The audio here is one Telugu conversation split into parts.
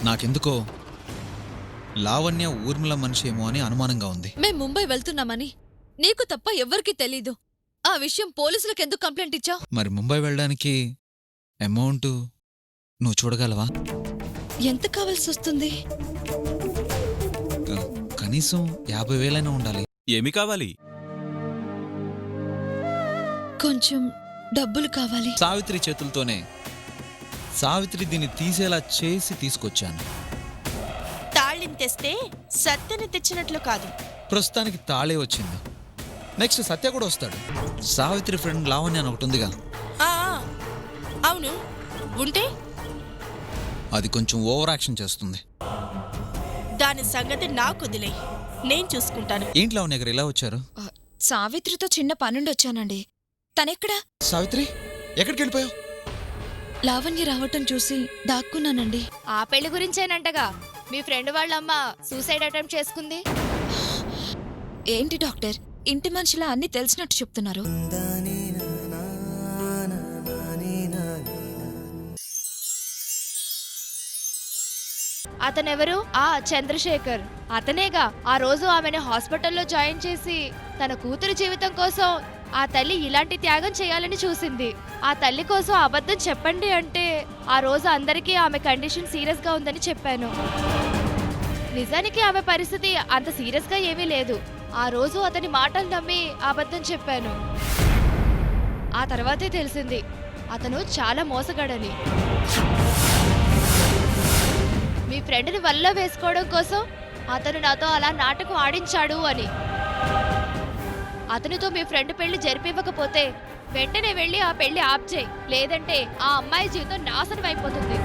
నాకెందుకో లావణ్య ఊర్మిళ మనిషి ఏమో అని అనుమానంగా ఉంది. మేం ముంబై వెళ్తున్నామని నీకు తప్ప ఎవ్వరికీ తెలీదు. ఆ విషయం పోలీసులకెందుకు కంప్లైంట్ ఇచ్చావు? మరి ముంబై వెళ్ళడానికి అమౌంట్ నువ్వు చూడగలవా? ఎంత కావాల్సి వస్తుంది? కనీసం 50,000 ఉండాలి. ఏమి కావాలి? కొంచెం డబ్బులు కావాలి. సావిత్రి చేతులతోనే సావిత్రి దీన్ని తీసేలా చేసి తీసుకొచ్చాను. తాళిని తెస్తే సత్యని తెచ్చినట్లు కాదు. ప్రస్తుతానికి తాళే వచ్చింది. నెక్స్ట్ సత్య కూడా వస్తాడు. సావిత్రి ఫ్రెండ్ లావణ్య అని ఒకటి ఉందిగా. ఆ, అవును ఉంటే అది కొంచెం ఓవర్ యాక్షన్ చేస్తుంది. దాని సంగతి నాకు వదిలే, నేను చూసుకుంటాను. ఏంటి లావణ్య గారు ఇలా వచ్చారు? సావిత్రితో చిన్న పనుండొచ్చానండి. తనెక్కడా? సావిత్రి ఎక్కడికి వెళ్ళిపోయావు? లావణ్య రావటం చూసి దాక్కున్నానండి. ఆ పెళ్లి గురించేనంటగా మీ ఫ్రెండ్ వాళ్ళమ్మ సూసైడ్ అటెంప్ట్ చేసుకుంది. ఏంటి డాక్టర్ ఇంటి మనిషిలా అన్ని తెలిసినట్టు చెప్తున్నారు? అతనెవరు? ఆ చంద్రశేఖర్. అతనేగా ఆ రోజు ఆమెను హాస్పిటల్లో జాయిన్ చేసి తన కూతురు జీవితం కోసం ఆ తల్లి ఇలాంటి త్యాగం చేయాలని చూసింది. ఆ తల్లి కోసం అబద్ధం చెప్పండి అంటే ఆ రోజు అందరికీ ఆమె కండిషన్ సీరియస్ గా ఉందని చెప్పాను. నిజానికి ఆమె పరిస్థితి అంత సీరియస్ గా ఏమీ లేదు. ఆ రోజు అతని మాటలు నమ్మి అబద్ధం చెప్పాను. ఆ తర్వాతే తెలిసింది అతను చాలా మోసగాడని. మీ ఫ్రెండ్ని వల్ల వేసుకోవడం కోసం అతను నాతో అలా నాటకం ఆడించాడు అని. అతనితో మీ ఫ్రెండ్ పెళ్లి జరిపివ్వకపోతే వెంటనే వెళ్ళి ఆ పెళ్లి ఆప్ చేయి, లేదంటే ఆ అమ్మాయి జీవితం నాశనం అయిపోతుంది.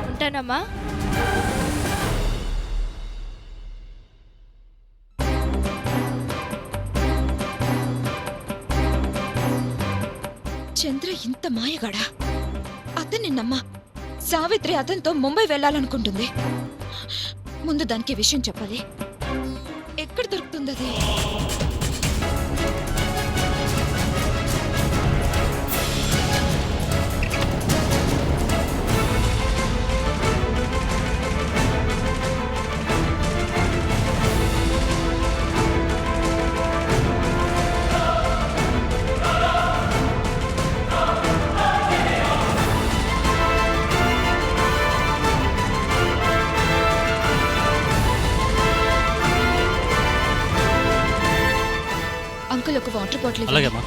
ఉంటానమ్మా. చంద్ర ఇంత మాయగాడా? అతన్ని నమ్మా. సావిత్రి అతనితో ముంబై వెళ్ళాలనుకుంటుంది. ముందు దానికి విషయం చెప్పాలి. ఎక్కడ దొరుకుతుంది అది? అంకుల్ ఒక వాటర్ బాటిల్ ఇవ్వండి. అలాగేమ్మా.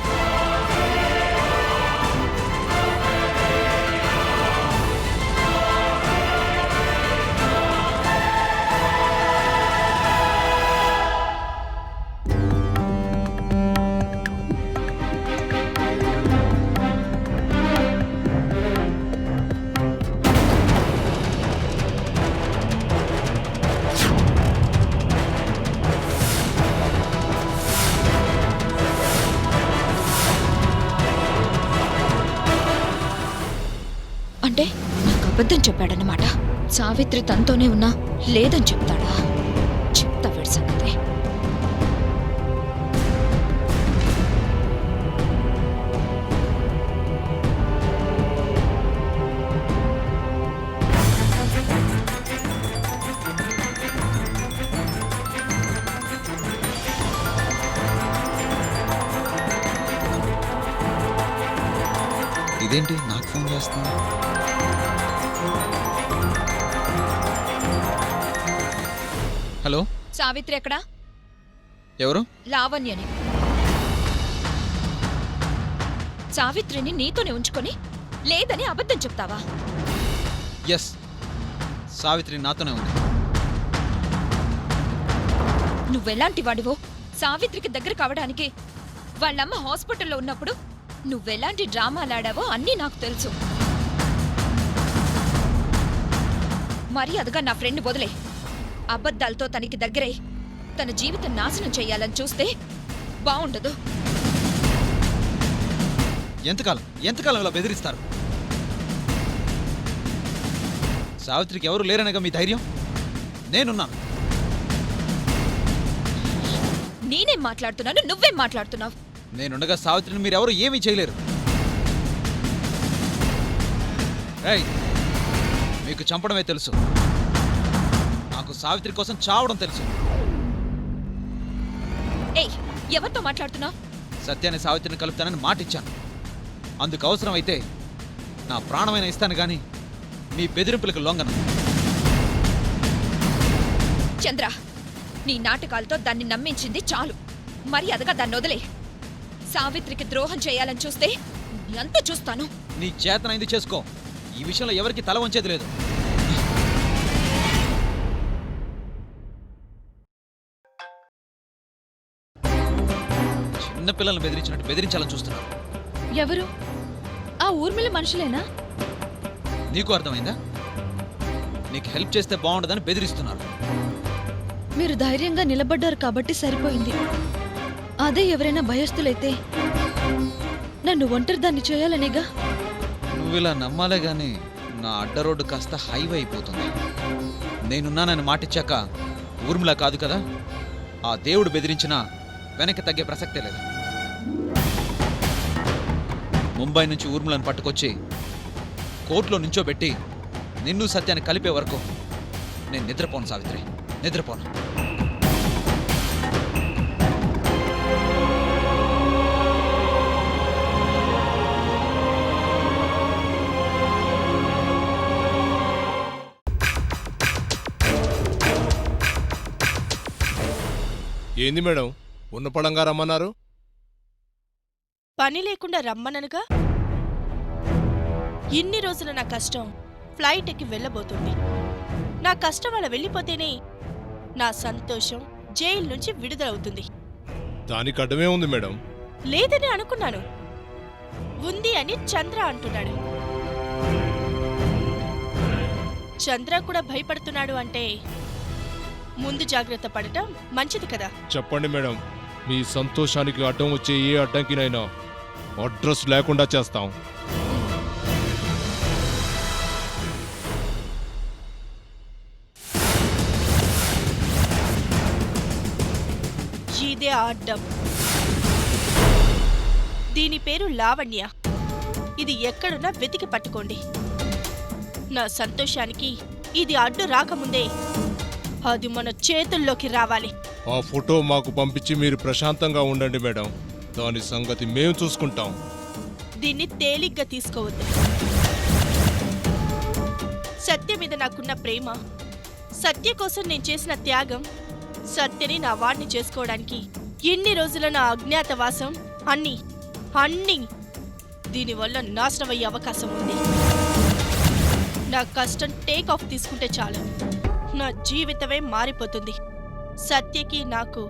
అంటే నాకు అబద్ధం చెప్పాడన్నమాట. సావిత్రి తనతోనే ఉన్నా లేదని చెప్తాడా? చెప్తా వీడి సంగతి. ఇదేంటి నాకు ఫోన్ చేస్తున్నా? హలో, సావిత్రి ఎక్కడా? ఎవరు? లావణ్యని. సావిత్రిని నీతోనే ఉంచుకొని లేదని అబద్ధం చెప్తావా? ఎస్, సావిత్రి నాతోనే ఉంది. నువ్వెలాంటి వాడివో సావిత్రికి దగ్గర కావడానికి వాళ్ళమ్మ హాస్పిటల్లో ఉన్నప్పుడు నువ్వెలాంటి డ్రామాలాడావో అన్నీ నాకు తెలుసు. మర్యాదగా నా ఫ్రెండ్ వదిలే. అబద్ధాలతో తనకి దగ్గరై తన జీవితం నాశనం చెయ్యాలని చూస్తే బావుండదు. ఎంతకాలం ఇలా బెదిరిస్తారు? సావిత్రికి ఎవరు లేరనగా మీ ధైర్యం? నేనున్నాను. నేనేం మాట్లాడుతున్నాను, నువ్వేం మాట్లాడుతున్నావు? నేనుండగా సావిత్రిని మీరెవరు ఏమీ చేయలేరు. ఏయ్, మీకు చంపడమే తెలుసు, నాకు సావిత్రి కోసం చావడం తెలుసు. ఏయ్, ఎవరితో మాట్లాడుతున్నావు? సత్యాన్ని సావిత్రిని కలుపుతానని మాటిచ్చాను. అందుకు అవసరమైతే నా ప్రాణమైన ఇస్తాను గాని మీ బెదిరింపులకు లొంగను. చంద్ర, నీ నాటకాలతో దాన్ని నమ్మించింది చాలు. మర్యాదగా దాన్ని వదిలే. సావిత్రికి ద్రోహం చేయాలని చూస్తే ఎంత చూస్తాను. నీ చేతనైంది చేసుకో. ఈ విషయంలో ఎవరికి తల వంచేది లేదు. చిన్నపిల్లల్ని బెదిరించినట్టు బెదిరించాలని చూస్తున్నారు. ఎవరు? ఆ ఊర్మిళ మనుషులేనా? నీకు అర్థమైందా? నీకు హెల్ప్ చేస్తే బాగుండదని బెదిరిస్తున్నారు. మీరు ధైర్యంగా నిలబడ్డారు కాబట్టి సరిపోయింది. అదే ఎవరైనా భయస్థులైతే నన్ను ఒంటరిదాన్ని చేయాలనేగా. నువ్విలా నమ్మాలే గాని నా అడ్డ రోడ్డు కాస్త హైవే అయిపోతుంది. నేనున్నానని మాటిచ్చాక ఊర్మిళ కాదు కదా, ఆ దేవుడు బెదిరించినా వెనక్కి తగ్గే ప్రసక్తే లేదు. ముంబై నుంచి ఊర్మిళను పట్టుకొచ్చి కోర్టులో నుంచోబెట్టి నిన్ను సత్యాన్ని కలిపే వరకు నేను నిద్రపోను సావిత్రి, నిద్రపోను. ఏంది మేడం ఉన్న పడంగా రమ్మన్నారు? పని లేకుండా రమ్మననుగా. ఇన్ని రోజుల నా కష్టం ఫ్లైట్ ఎక్కి వెళ్ళబోతుంది. నా కష్టం అలా వెళ్ళిపోతేనే నా సంతోషం జైలు నుంచి విడుదలవుతుంది. దానికి అడ్డమే ఉంది మేడం. లేదని అనుకున్నాను, ఉంది అని చంద్ర అంటున్నాడు. చంద్ర కూడా భయపడుతున్నాడు అంటే ముందు జాగ్రత్త పడటం మంచిది కదా. చెప్పండి మేడం, మీ సంతోషానికి అడ్డం వచ్చే ఏ అడ్డంకినైనా అడ్రస్ లేకుండా చేస్తాం. ఇదే ఆ అడ్డం. దీని పేరు లావణ్య. ఇది ఎక్కడున్నా వెతికి పట్టుకోండి. నా సంతోషానికి ఇది అడ్డు రాకముందే అది మన చేతుల్లోకి రావాలి. ఆ ఫోటో మాకు పంపించి మీరు ప్రశాంతంగా ఉండండి మేడం. దాని సంగతి మేము చూసుకుంటాం. దీన్ని తేలిగ్గా తీసుకోవద్దు. సత్య మీద నాకున్న ప్రేమ, సత్య కోసం నేను చేసిన త్యాగం, సత్యని నా వాడిని చేసుకోవడానికి ఎన్ని రోజుల నా అజ్ఞాతవాసం అన్నీ అన్నీ దీనివల్ల నాశనమయ్యే అవకాశం ఉంది. నా కష్టం టేక్ ఆఫ్ తీసుకుంటే చాలు, నా జీవితమే మారిపోతుంది. సత్యకి నాకు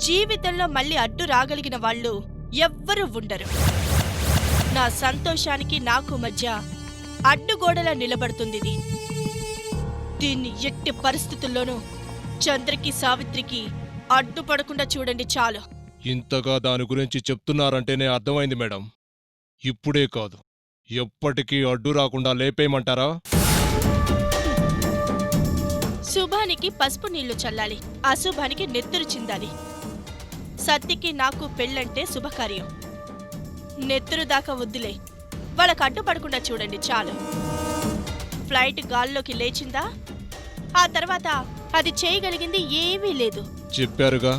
జీవితంలో మళ్ళీ అడ్డు రాగలిగిన వాళ్ళు ఎవ్వరూ ఉండరు. నా సంతోషానికి నాకు మధ్య అడ్డుగోడలా నిలబడుతుంది ఇది. దీన్ని ఎట్టి పరిస్థితుల్లోనూ చంద్రకి సావిత్రికి అడ్డుపడకుండా చూడండి చాలు. ఇంతగా దాని గురించి చెప్తున్నారంటేనే అర్థమైంది మేడం. ఇప్పుడే కాదు, ఎప్పటికీ అడ్డు రాకుండా లేపేయమంటారా? శుభానికి పసుపు నీళ్లు చల్లాలి, అశుభానికి నెత్తురు చిందాలి. సత్యకి నాకు పెళ్ళంటే శుభకార్యం. నెత్తురు దాకా వద్దులే, వాళ్ళకు అడ్డుపడకుండా చూడండి చాలు. ఫ్లైట్ గాల్లోకి లేచిందా, ఆ తర్వాత అది చేయగలిగింది ఏమీ లేదు. చెప్పారుగా,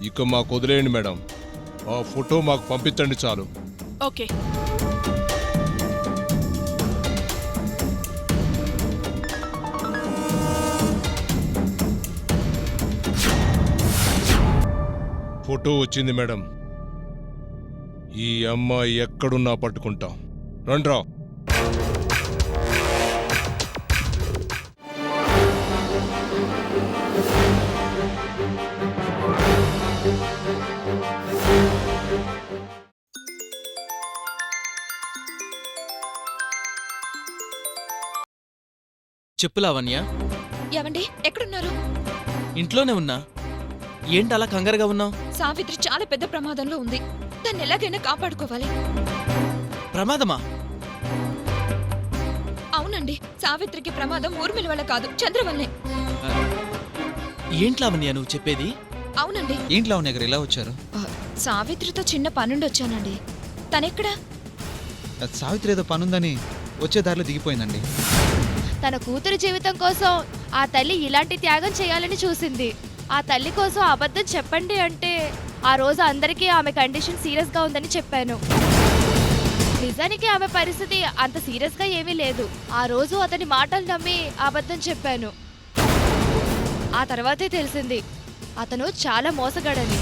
ఇక మాకు వదిలేయండి మేడం. ఆ ఫోటో మాకు పంపించండి చాలు. ఓకే. ఫోటో వచ్చింది మేడం. ఈ అమ్మాయి ఎక్కడున్నా పట్టుకుంటాం. రండ్రా. చెప్పు లావణ్య. ఏవండి, ఎక్కడున్నారు? ఇంట్లోనే ఉన్నా. ఏంటి అలా కంగారుగా ఉన్నావు? సావిత్రి చాలా పెద్ద ప్రమాదంలో ఉంది. దాన్ని ఎలాగైనా కాపాడుకోవాలి. ప్రమాదమా? అవునండి, సావిత్రికి ప్రమాదం ఊర్మిళ వల్ల కాదు, చంద్ర వల్లే. ఏంటి లావణ్య నువ్వు చెప్పేది? అవునండి. ఏంట్లో దగ్గర ఇలా వచ్చారు? సావిత్రితో చిన్న పనుండి వచ్చానండి. తనెక్కడా? సావిత్రి ఏదో పనుందని వచ్చే దారిలో దిగిపోయిందండి. తన కూతురు జీవితం కోసం ఆ తల్లి ఇలాంటి త్యాగం చేయాలని చూసింది. ఆ తల్లి కోసం అబద్ధం చెప్పండి అంటే ఆ రోజు అందరికీ ఆమె కండిషన్ సీరియస్గా ఉందని చెప్పాను. నిజానికి ఆమె పరిస్థితి అంత సీరియస్గా ఏమీ లేదు. ఆ రోజు అతని మాటలు నమ్మి అబద్ధం చెప్పాను. ఆ తర్వాతే తెలిసింది అతను చాలా మోసగాడని.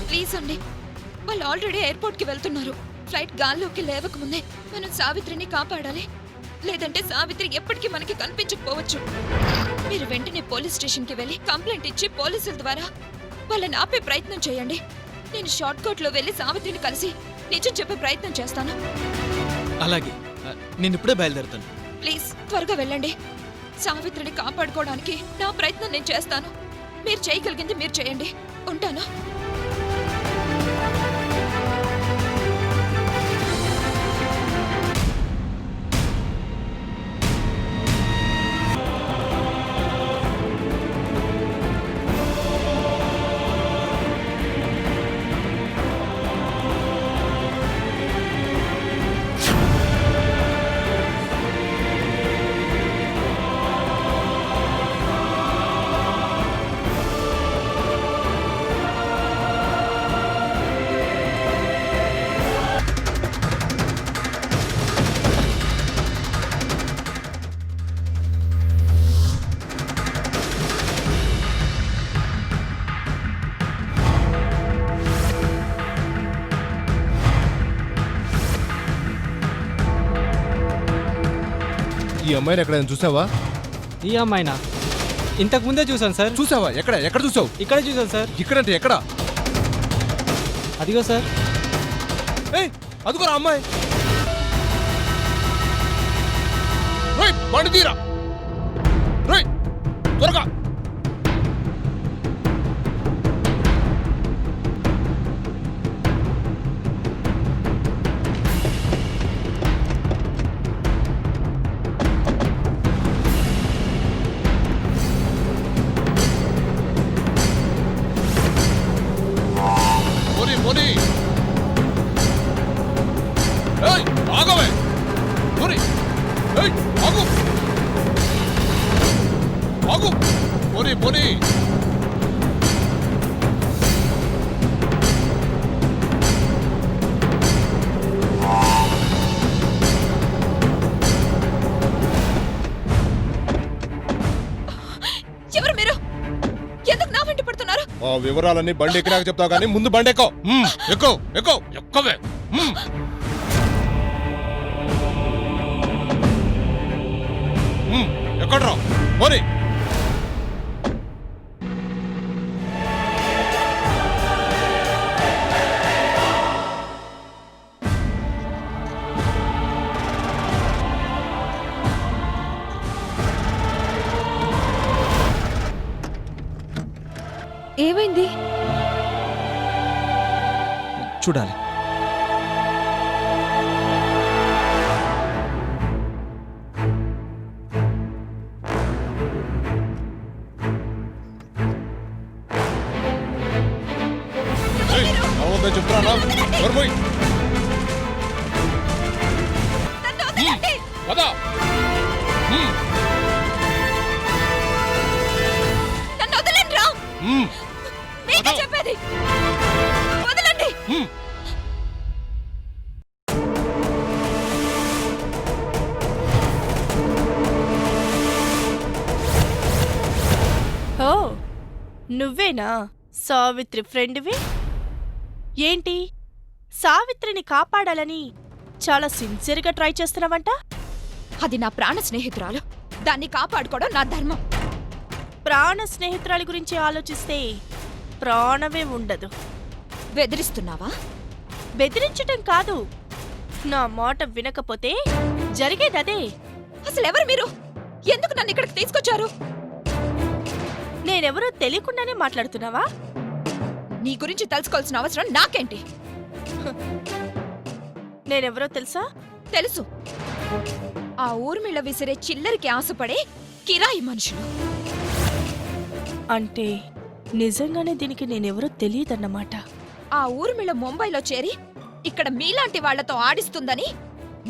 ప్లీజ్ అండి, వాళ్ళు ఆల్రెడీ ఎయిర్పోర్ట్కి వెళ్తున్నారు. ఫ్లైట్ గాల్లోకి లేవకముందే మనం సావిత్రిని కాపాడాలి, లేదంటే సావిత్రి ఎప్పటికీ మనకి కనిపించకపోవచ్చు. మీరు వెంటనే పోలీస్ స్టేషన్కి వెళ్ళి కంప్లైంట్ ఇచ్చి పోలీసుల ద్వారా వాళ్ళని ఆపే ప్రయత్నం చేయండి. నేను షార్ట్ కట్లో వెళ్ళి సావిత్రిని కలిసి నిజం చెప్పే ప్రయత్నం చేస్తాను. అలాగే నేను ఇప్పుడే బయలుదేరుతాను. ప్లీజ్ త్వరగా వెళ్ళండి. సావిత్రిని కాపాడుకోవడానికి నా ప్రయత్నం నేను చేస్తాను. మీరు చేయగలిగింది మీరు చేయండి. ఉంటాను. ఈ అమ్మాయిని ఎక్కడైనా చూసావా? ఈ అమ్మాయినా? ఇంతకు ముందే చూసాను సార్. చూసావా? ఎక్కడ ఎక్కడ చూసావు? ఇక్కడే చూసాను సార్. ఇక్కడంటే ఎక్కడ? అదిగో సార్. ఏయ్, అదుకోరా అమ్మాయి. రేయ్, బండి తీరా. రేయ్, త్వరగా. పోనీ. ఏయ్, ఆగవే. పోనీ. ఏయ్, ఆగు. ఆగు. పోనీ. ఎవరు మీరు? ఎందుకు నా వెంట పడుతున్నారు? ఆ వివరాలన్నీ బండి ఎక్కినాక చెప్తావు కానీ ముందు బండి ఎక్కు. ఎక్కవే. ఎక్కడ్రా? పోనీ. ఏమైంది? చూడాలి. చెప్తున్నా పోయి నన్ను వదలండి. పదా. నన్ను వదలండి రా. మీకే చెప్పేది. వదలండి. ఓ, నువ్వేనా సావిత్రి ఫ్రెండ్వి? ఏంటి, సావిత్రిని కాపాడాలని చాలా సిన్సియర్గా ట్రై చేస్తున్నావంట? అది నా ప్రాణ స్నేహితురాలు. దాన్ని కాపాడుకోవడం నా ధర్మం. ప్రాణ స్నేహితురాలి గురించి ఆలోచిస్తే ప్రాణమే ఉండదు. బెదిరిస్తున్నావా? బెదిరించటం కాదు, నా మాట వినకపోతే జరిగేదదే. అసలు ఎవరు మీరు? ఎందుకు నన్ను ఇక్కడికి తీసుకొచ్చారు? నేనెవరో తెలియకుండానే మాట్లాడుతున్నావా? నీ గురించి తెలుసుకోవాల్సిన అవసరం నాకేంటి? నేనెవరో తెలుసా? తెలుసు. ఆ ఊర్మిళ విసిరే చిల్లరికి ఆశపడే కిరాయి మనుషులు. అంటే నిజంగానే దీనికి నేనెవరో తెలియదన్నమాట. ఆ ఊర్మిళ ముంబైలో చేరి ఇక్కడ మీలాంటి వాళ్లతో ఆడిస్తుందని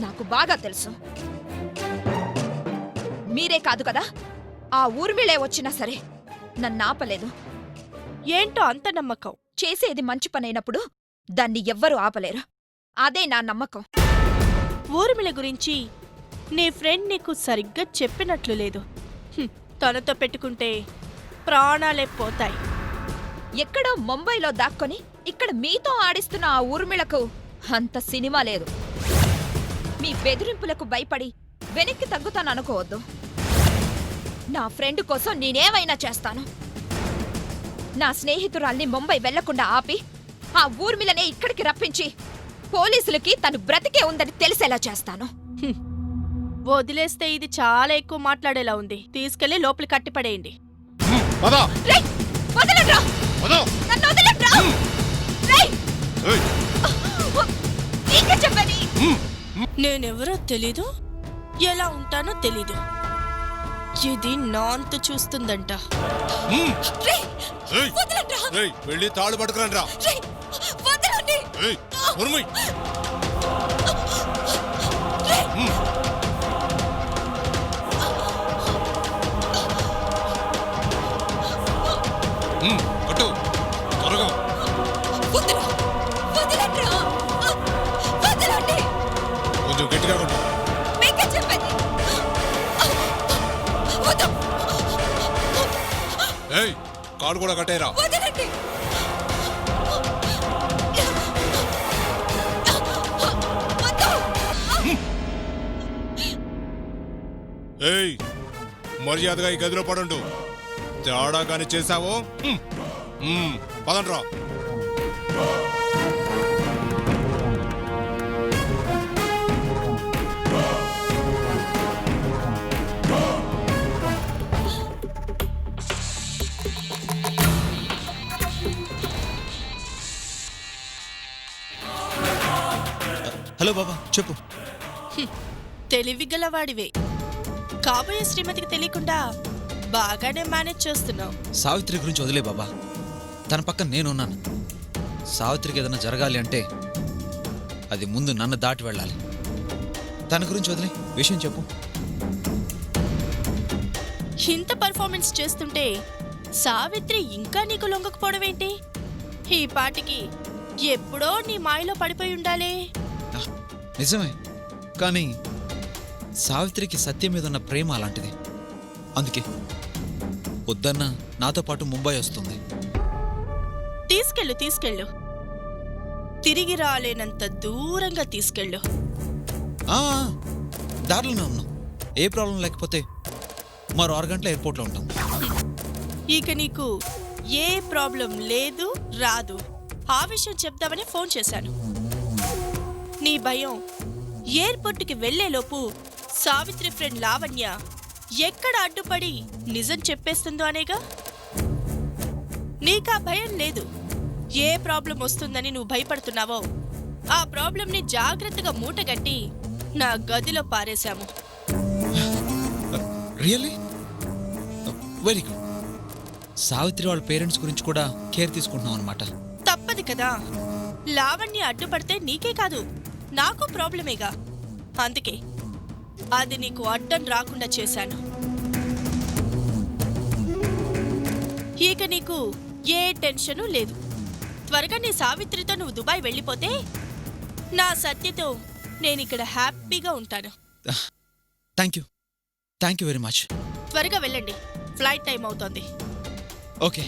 నాకు బాగా తెలుసు. మీరే కాదు కదా, ఆ ఊర్మిళే వచ్చినా సరే నన్నాపలేదు. ఏంటో అంత నమ్మకం? చేసేది మంచి పనైనప్పుడు దాన్ని ఎవ్వరూ ఆపలేరు. అదే నా నమ్మకం. ఊర్మిళ గురించి నీ ఫ్రెండ్ నీకు సరిగ్గా చెప్పినట్లు లేదు. తనతో పెట్టుకుంటే ప్రాణాలే పోతాయి. ఎక్కడో ముంబైలో దాక్కొని ఇక్కడ మీతో ఆడిస్తున్న ఆ ఊర్మిళకు అంత సినిమా లేదు. మీ బెదిరింపులకు భయపడి వెనక్కి తగ్గుతాననుకోవద్దు. నా ఫ్రెండ్ కోసం నేనేమైనా చేస్తాను. నా స్నేహితురాల్ని ముంబై వెళ్లకుండా ఆపి ఆ ఊర్మిళనే ఇక్కడికి రప్పించి పోలీసులకి తను బ్రతికే ఉందని తెలిసేలా చేస్తాను. వదిలేస్తే ఇది చాలా ఎక్కువ మాట్లాడేలా ఉంది. తీసుకెళ్లి లోపలి కట్టిపడేయండి. రేయ్, వదలండ్రా! నన్ను వదలండ్రా! రేయ్! నీకే చెప్పని. నేనెవరో తెలీదు, ఎలా ఉంటానో తెలీదు. ఇది నాంతు చూస్తుందంట. రేయ్, వదలండ్రా! వెళ్ళి తాడు పట్టుకురండి. రేయ్, వదలండి! కట్టు త్వరగా. వదలు! వదలండ్రా! వదలండి! కొంచెం గట్టిగా కొట్టు. మీకే చెప్పని. వదలు! ఏయ్, కాలు కూడా కట్టేరా. వదలండి! ఏయ్, మర్యాదగా ఈ గదిలో పడుండు. తేడా కాని చేశావో పదండ్రా. హలో బాబా, చెప్పు. తెలివిగలవాడివే. కాబోయే శ్రీమతికి తెలియకుండా బాగానే మేనేజ్ చేస్తున్నావు. సావిత్రి గురించి వదిలే బాబా, తన పక్కన నేనున్నాను. సావిత్రికి ఏదైనా జరగాలి అంటే అది ముందు నన్ను దాటి వెళ్ళాలి. తన గురించి వదిలే, విషయం చెప్పు. ఇంత పర్ఫార్మెన్స్ చేస్తుంటే సావిత్రి ఇంకా నీకు లొంగకపోవడమేంటి? ఈ పాటికి ఎప్పుడో నీ మాయలో పడిపోయి ఉండాలే. నిజమే, కానీ సావిత్రికి సత్యం మీద ఉన్న ప్రేమ అలాంటిది. అందుకే వద్దన్న నాతో పాటు ముంబై వస్తుంది. తీసుకెళ్ళు. తిరిగి రాలేనంత దూరంగా తీసుకెళ్ళు. దారిలోనే ఉన్నాం. ఏ ప్రాబ్లం లేకపోతే మరో 6 గంటల ఎయిర్పోర్ట్లో ఉంటాం. ఇక నీకు ఏ ప్రాబ్లం లేదు, రాదు. ఆ విషయం చెప్దామని ఫోన్ చేశాను. నీ భయం ఎయిర్పోర్ట్కి వెళ్లేలోపు సావిత్రి ఫ్రెండ్ లావణ్య ఎక్కడ అడ్డుపడి నిజం చెప్పేస్తుందో అనేగా. నీకా భయం లేదు. ఏ ప్రాబ్లం వస్తుందని నువ్వు భయపడుతున్నావో ఆ ప్రాబ్లంని జాగ్రత్తగా మూటగట్టి నా గదిలో పారేశాము. Really very good. సావిత్రి వాళ్ళ పేరెంట్స్ గురించి కూడా కేర్ తీసుకుంటున్నాం అనమాట. తప్పదు కదా. లావణ్య అడ్డుపడితే నీకే కాదు, నాకు ప్రాబ్లమేగా. అందుకే అది నీకు అడ్డం రాకుండా చేశాను. ఇక నీకు ఏ టెన్షను లేదు. త్వరగా నీ సావిత్రితో నువ్వు దుబాయ్ వెళ్ళిపోతే నా సత్యతో నేనిక్కడ హ్యాపీగా ఉంటాను. Thank you very much. త్వరగా వెళ్ళండి, ఫ్లైట్ టైం అవుతోంది. ఓకే.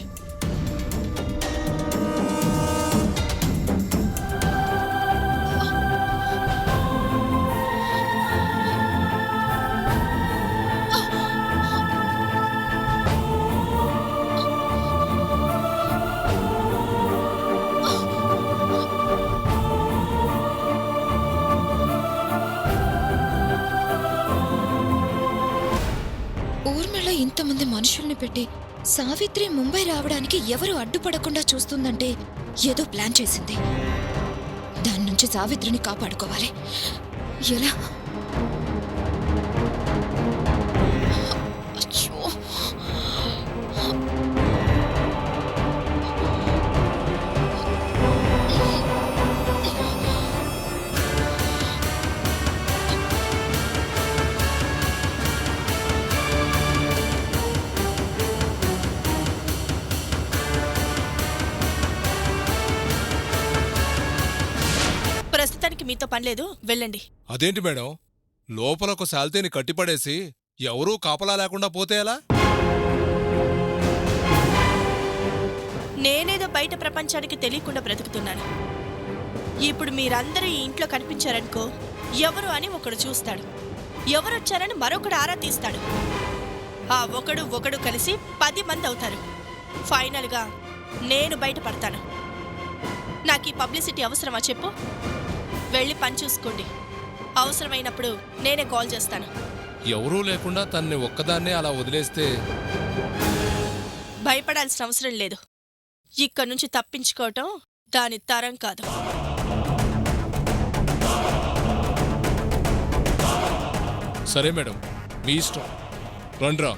ఊర్మిళ ఇంతమంది మనుషుల్ని పెట్టి సావిత్రి ముంబై రావడానికి ఎవరు అడ్డుపడకుండా చూస్తుందంటే ఏదో ప్లాన్ చేసింది. దాని నుంచి సావిత్రిని కాపాడుకోవాలి. ఎలా? అచ్చో! విషయానికి మీతో పనిలేదు, వెళ్ళండి. అదేంటి మేడం, లోపల ఒక శాల్తీని కట్టిపడేసి ఎవరూ కాపలా లేకుండా పోతే ఎలా? నేనేదో బయట ప్రపంచానికి తెలియకుండా బ్రతుకుతున్నాను. ఇప్పుడు మీరందరూ ఈ ఇంట్లో కనిపించారనుకో, ఎవరు అని ఒకడు చూస్తాడు, ఎవరొచ్చారని మరొకడు ఆరా తీస్తాడు. ఆ ఒకడు కలిసి 10 మంది అవుతారు. ఫైనల్గా నేను బయటపడతాను. నాకు ఈ పబ్లిసిటీ అవసరమా చెప్పు? వెళ్ళి పని చూసుకోండి. అవసరమైనప్పుడు నేనే కాల్ చేస్తాను. ఎవరూ లేకుండా తన్ని ఒక్కదాన్నే అలా వదిలేస్తే భయపడాల్సిన అవసరం లేదు. ఇక్కడి నుంచి తప్పించుకోవటం దాని తరం కాదు. సరే మేడం, మీ ఇష్టం. రండ్రా.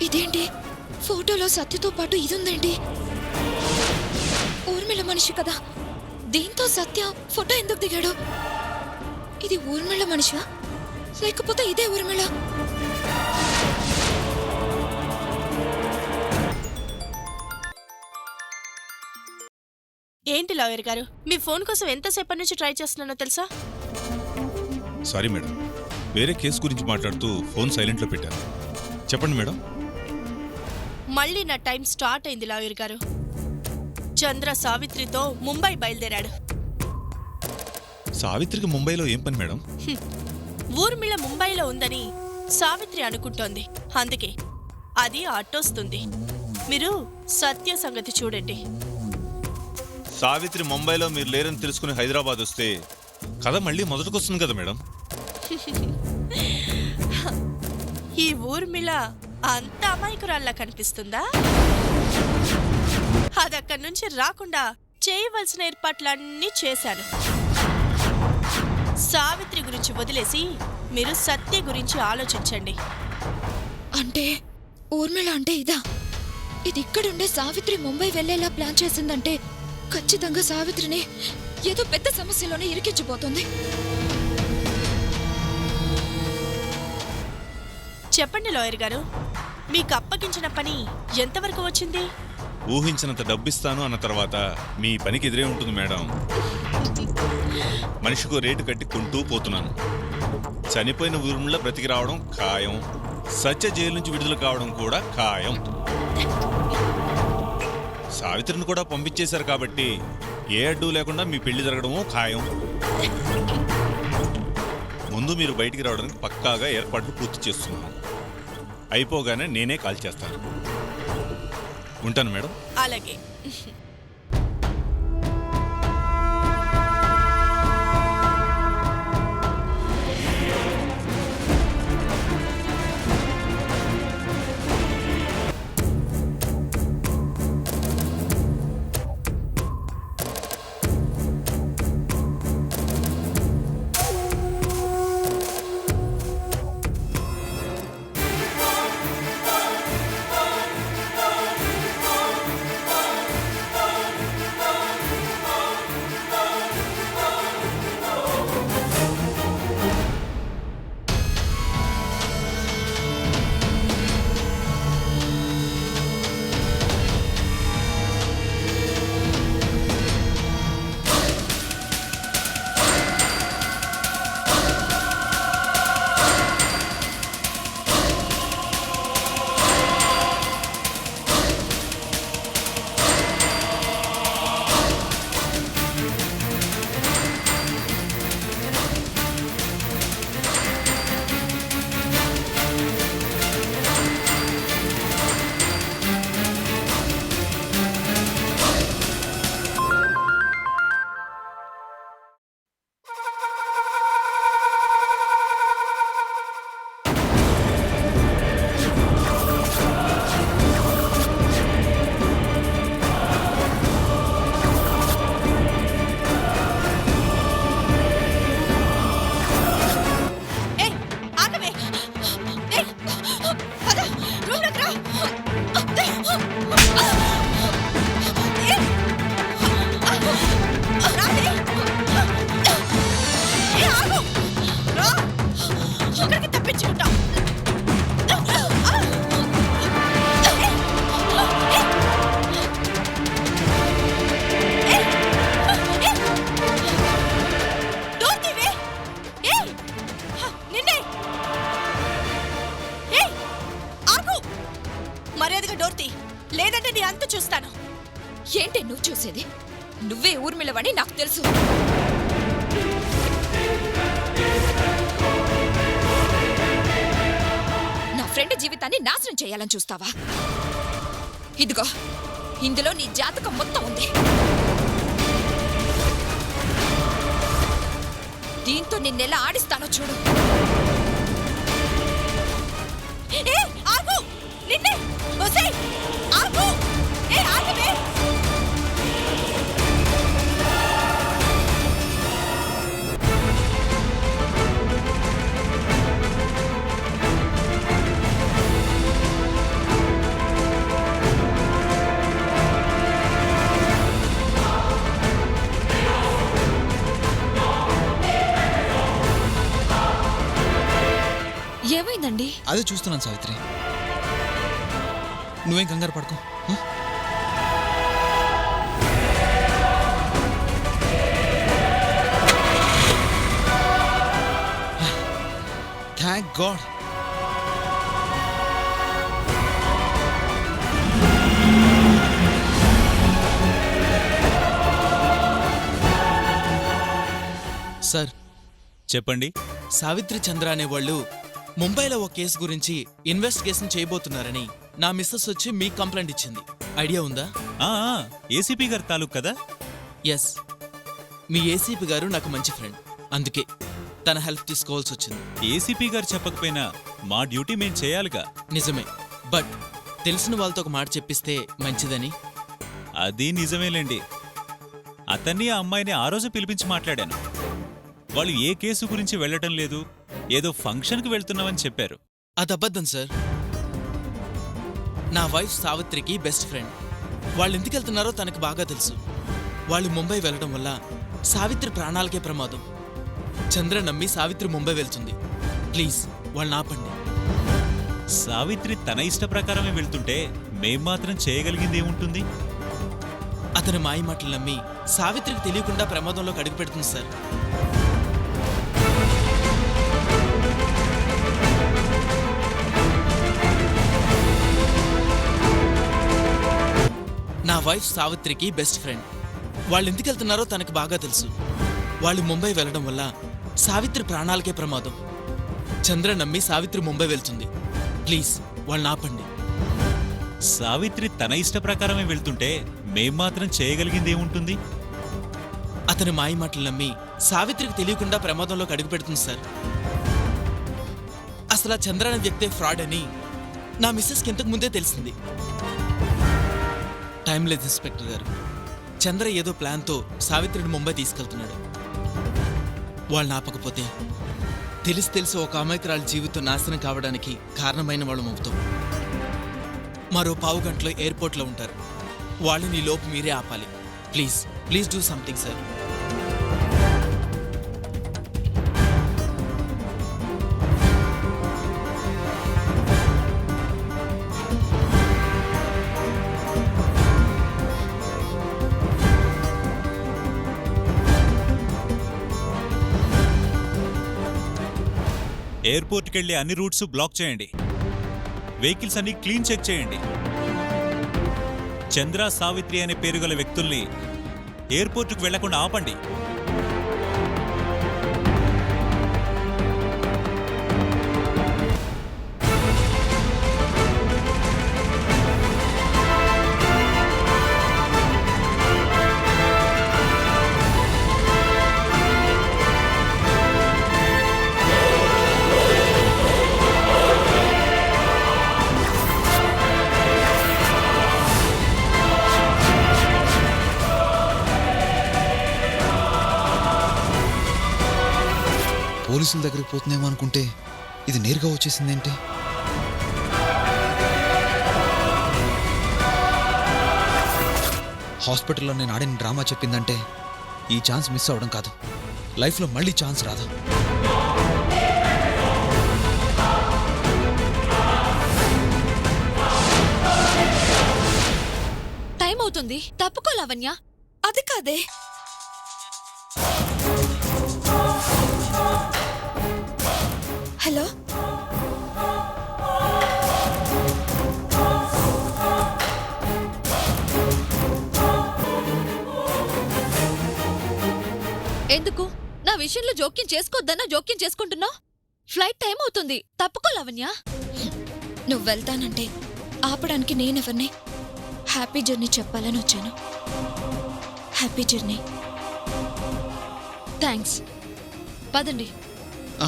ఇదేంటి, ఫోటోలో సత్యతో పాటు ఇది ఉందేంటి? ఊర్మిళ మనిషి కదా, దీంతో సత్య ఫోటో ఎందుకు దిగాడు? ఇది ఊర్మిళ మనిషా లేకపోతే ఇదే ఊర్మిళ? ఏంటి లాయర్ గారు, మీ ఫోన్ కోసం ఎంతసేపటి నుంచి ట్రై చేస్తున్నానో తెలుసా? సారీ మేడం, వేరే కేసు గురించి మాట్లాడుతూ ఫోన్ సైలెంట్లో పెట్టాను. చెప్పండి మేడం. మళ్ళీ నా టైం స్టార్ట్ అయింది లాయర్ గారు. చంద్ర సావిత్రితో ముంబై బయలుదేరాడు. సావిత్రికి ముంబైలో ఏం పని మేడం? ఊర్మిళ ముంబైలో ఉందని సావిత్రి అనుకుంటోంది. అందుకే అది అట్టొస్తుంది. మీరు సత్య సంగతి చూడండి. సావిత్రి ముంబైలో మీరు లేరని తెలుసుకుని హైదరాబాద్ వస్తే కథ మళ్ళీ మొదటికొస్తుంది కదా మేడం. ఈ ఊర్మిళ అంత అమాయకురాల్లా కనిపిస్తుందా? అదక్కడి నుంచి రాకుండా చేయవలసిన ఏర్పాట్లన్నీ చేశాను. సావిత్రి గురించి వదిలేసి మీరు సత్య గురించి ఆలోచించండి. అంటే ఊర్మిళ అంటే ఇదా? ఇది ఇక్కడుండే సావిత్రి ముంబై వెళ్లేలా ప్లాన్ చేసిందంటే ఖచ్చితంగా సావిత్రిని ఏదో పెద్ద సమస్యలోనే ఇరికించబోతోంది. చెప్పండి లాయర్ గారు, మీకు అప్పగించిన పని ఎంతవరకు వచ్చింది? ఊహించినంత డబ్బిస్తాను అన్న తర్వాత మీ పనికి ఎదురే ఉంటుంది మేడం. మనిషికో రేటు కట్టి కొంటూ పోతున్నాను. చనిపోయిన ఊర్మిళ బ్రతికి రావడం ఖాయం, సత్య జైలు నుంచి విడుదల కావడం కూడా ఖాయం. సావిత్రిని కూడా పంపించేశారు కాబట్టి ఏ అడ్డు లేకుండా మీ పెళ్లి జరగడమూ ఖాయం. ముందు మీరు బయటికి రావడానికి పక్కాగా ఏర్పాట్లు పూర్తి చేస్తున్నాను. అయిపోగానే నేనే కాల్ చేస్తాను. ఉంటాను మేడం. అలాగే. అంత చూస్తాను. ఏంటి నువ్వు చూసేది? నువ్వే ఊర్మిళవని నాకు తెలుసు. నా ఫ్రెండ్ జీవితాన్ని నాశనం చేయాలని చూస్తావా? ఇదిగో ఇందులో నీ జాతకం మొత్తం ఉంది. దీంతో నిన్నెలా ఆడిస్తానో చూడు. ఏ ఆగు! నిన్నే! ఒసేయ్! ఆగు! ఏ ఆగవే! ఏమైందండి? అదే చూస్తున్నాను సావిత్రి. నువ్వేం కంగారు పడుకో. Thank God. సార్, చెప్పండి. సావిత్రి చంద్ర అనే వాళ్ళు ముంబైలో ఓ కేసు గురించి ఇన్వెస్టిగేషన్ చేయబోతున్నారని నా మిస్సెస్ వచ్చి మీకు కంప్లైంట్ ఇచ్చింది. ఐడియా ఉందా? ఏసీపీ గారి తాలూకు కదా? ఎస్. మీ ఏసీపీ గారు నాకు మంచి ఫ్రెండ్. అందుకే తన హెల్ప్ తీసుకోవాల్సి వచ్చింది. ఏసీపీ గారు చెప్పకపోయినా మా డ్యూటీ మేం చేయాలిగా. నిజమే, బట్ తెలిసిన వాళ్ళతో ఒక మాట చెప్పిస్తే మంచిదని. అది నిజమేలేండి. అతన్ని ఆ అమ్మాయిని ఆ రోజు పిలిపించి మాట్లాడాను. వాళ్ళు ఏ కేసు గురించి వెళ్ళటం లేదు, ఏదో ఫంక్షన్కి వెళ్తున్నామని చెప్పారు. అది అబద్ధం సార్. నా వైఫ్ సావిత్రికి బెస్ట్ ఫ్రెండ్. వాళ్ళు ఎందుకు వెళ్తున్నారో తనకు బాగా తెలుసు. వాళ్ళు ముంబై వెళ్ళడం వల్ల సావిత్రి ప్రాణాలకే ప్రమాదం. చంద్ర నమ్మి సావిత్రి ముంబై వెళ్తుంది. ప్లీజ్ వాళ్ళని ఆపండి. సావిత్రి తన ఇష్ట ప్రకారమే వెళ్తుంటే మేం మాత్రం చేయగలిగింది ఏముంటుంది? అతని మాయ మాటలు నమ్మి సావిత్రికి తెలియకుండా ప్రమాదంలోకి అడుగు పెడుతుంది సార్. నా వైఫ్ సావిత్రికి బెస్ట్ ఫ్రెండ్. వాళ్ళు ఎందుకు వెళ్తున్నారో తనకు బాగా తెలుసు. వాళ్ళు ముంబై వెళ్ళడం వల్ల సావిత్రి ప్రాణాలకే ప్రమాదం. చంద్ర నమ్మి సావిత్రి ముంబై వెళ్తుంది. ప్లీజ్ వాళ్ళని ఆపండి. సావిత్రి తన ఇష్ట ప్రకారమే వెళ్తుంటే మేం మాత్రం చేయగలిగింది ఏముంటుంది? అతని మాయ మాటలు నమ్మి సావిత్రికి తెలియకుండా ప్రమాదంలోకి అడుగు పెడుతుంది సార్. అసలు ఆ చంద్ర అనే వ్యక్తే ఫ్రాడ్ అని నా మిస్సెస్కి ఇంతకు ముందే తెలిసింది. టైం లేదు ఇన్స్పెక్టర్ గారు. చంద్ర ఏదో ప్లాన్తో సావిత్రిని ముంబై తీసుకెళ్తున్నాడు. వాళ్ళని ఆపకపోతే తెలిసి ఒక అమాయకురాలి జీవితం నాశనం కావడానికి కారణమైన వాళ్ళు అవుతాం. మరో పావు గంటలో ఎయిర్పోర్ట్లో ఉంటారు. వాళ్ళని లోపు మీరే ఆపాలి. Please please do something sir. ఎయిర్పోర్ట్కి వెళ్ళే అన్ని రూట్స్ బ్లాక్ చేయండి. వెహికల్స్ అన్ని క్లీన్ చెక్ చేయండి. చంద్ర, సావిత్రి అనే పేరు గల వ్యక్తుల్ని ఎయిర్పోర్టుకు వెళ్లకుండా ఆపండి. పోలీసుల దగ్గరికి పోతుందేమో అనుకుంటే ఇది నేరుగా వచ్చేసిందేంటి? హాస్పిటల్లో నేను ఆడిన డ్రామా చెప్పిందంటే ఈ ఛాన్స్ మిస్ అవ్వడం కాదు, లైఫ్లో మళ్ళీ ఛాన్స్ రాదు. టైం అవుతుంది, తప్పుకో లావణ్య. అది కాదే. హలో, ఎందుకు నా విషయంలో జోక్యం చేసుకోవద్దన్నా జోక్యం చేసుకుంటున్నావు? ఫ్లైట్ టైం అవుతుంది, తప్పుకో లావణ్య. నువ్వు వెళ్తానంటే ఆపడానికి నేనెవరిని? హ్యాపీ జర్నీ చెప్పాలని వచ్చాను. Happy journey. థ్యాంక్స్. పదండి. ఆ,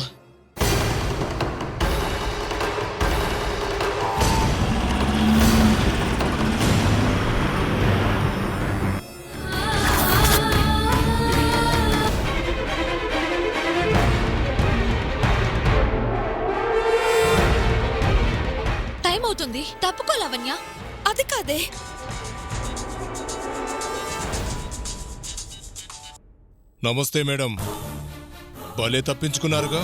టైం అవుతుంది, తప్పుకో లావణ్య. అది కాదే. నమస్తే మేడం. భలే తప్పించుకున్నారుగా.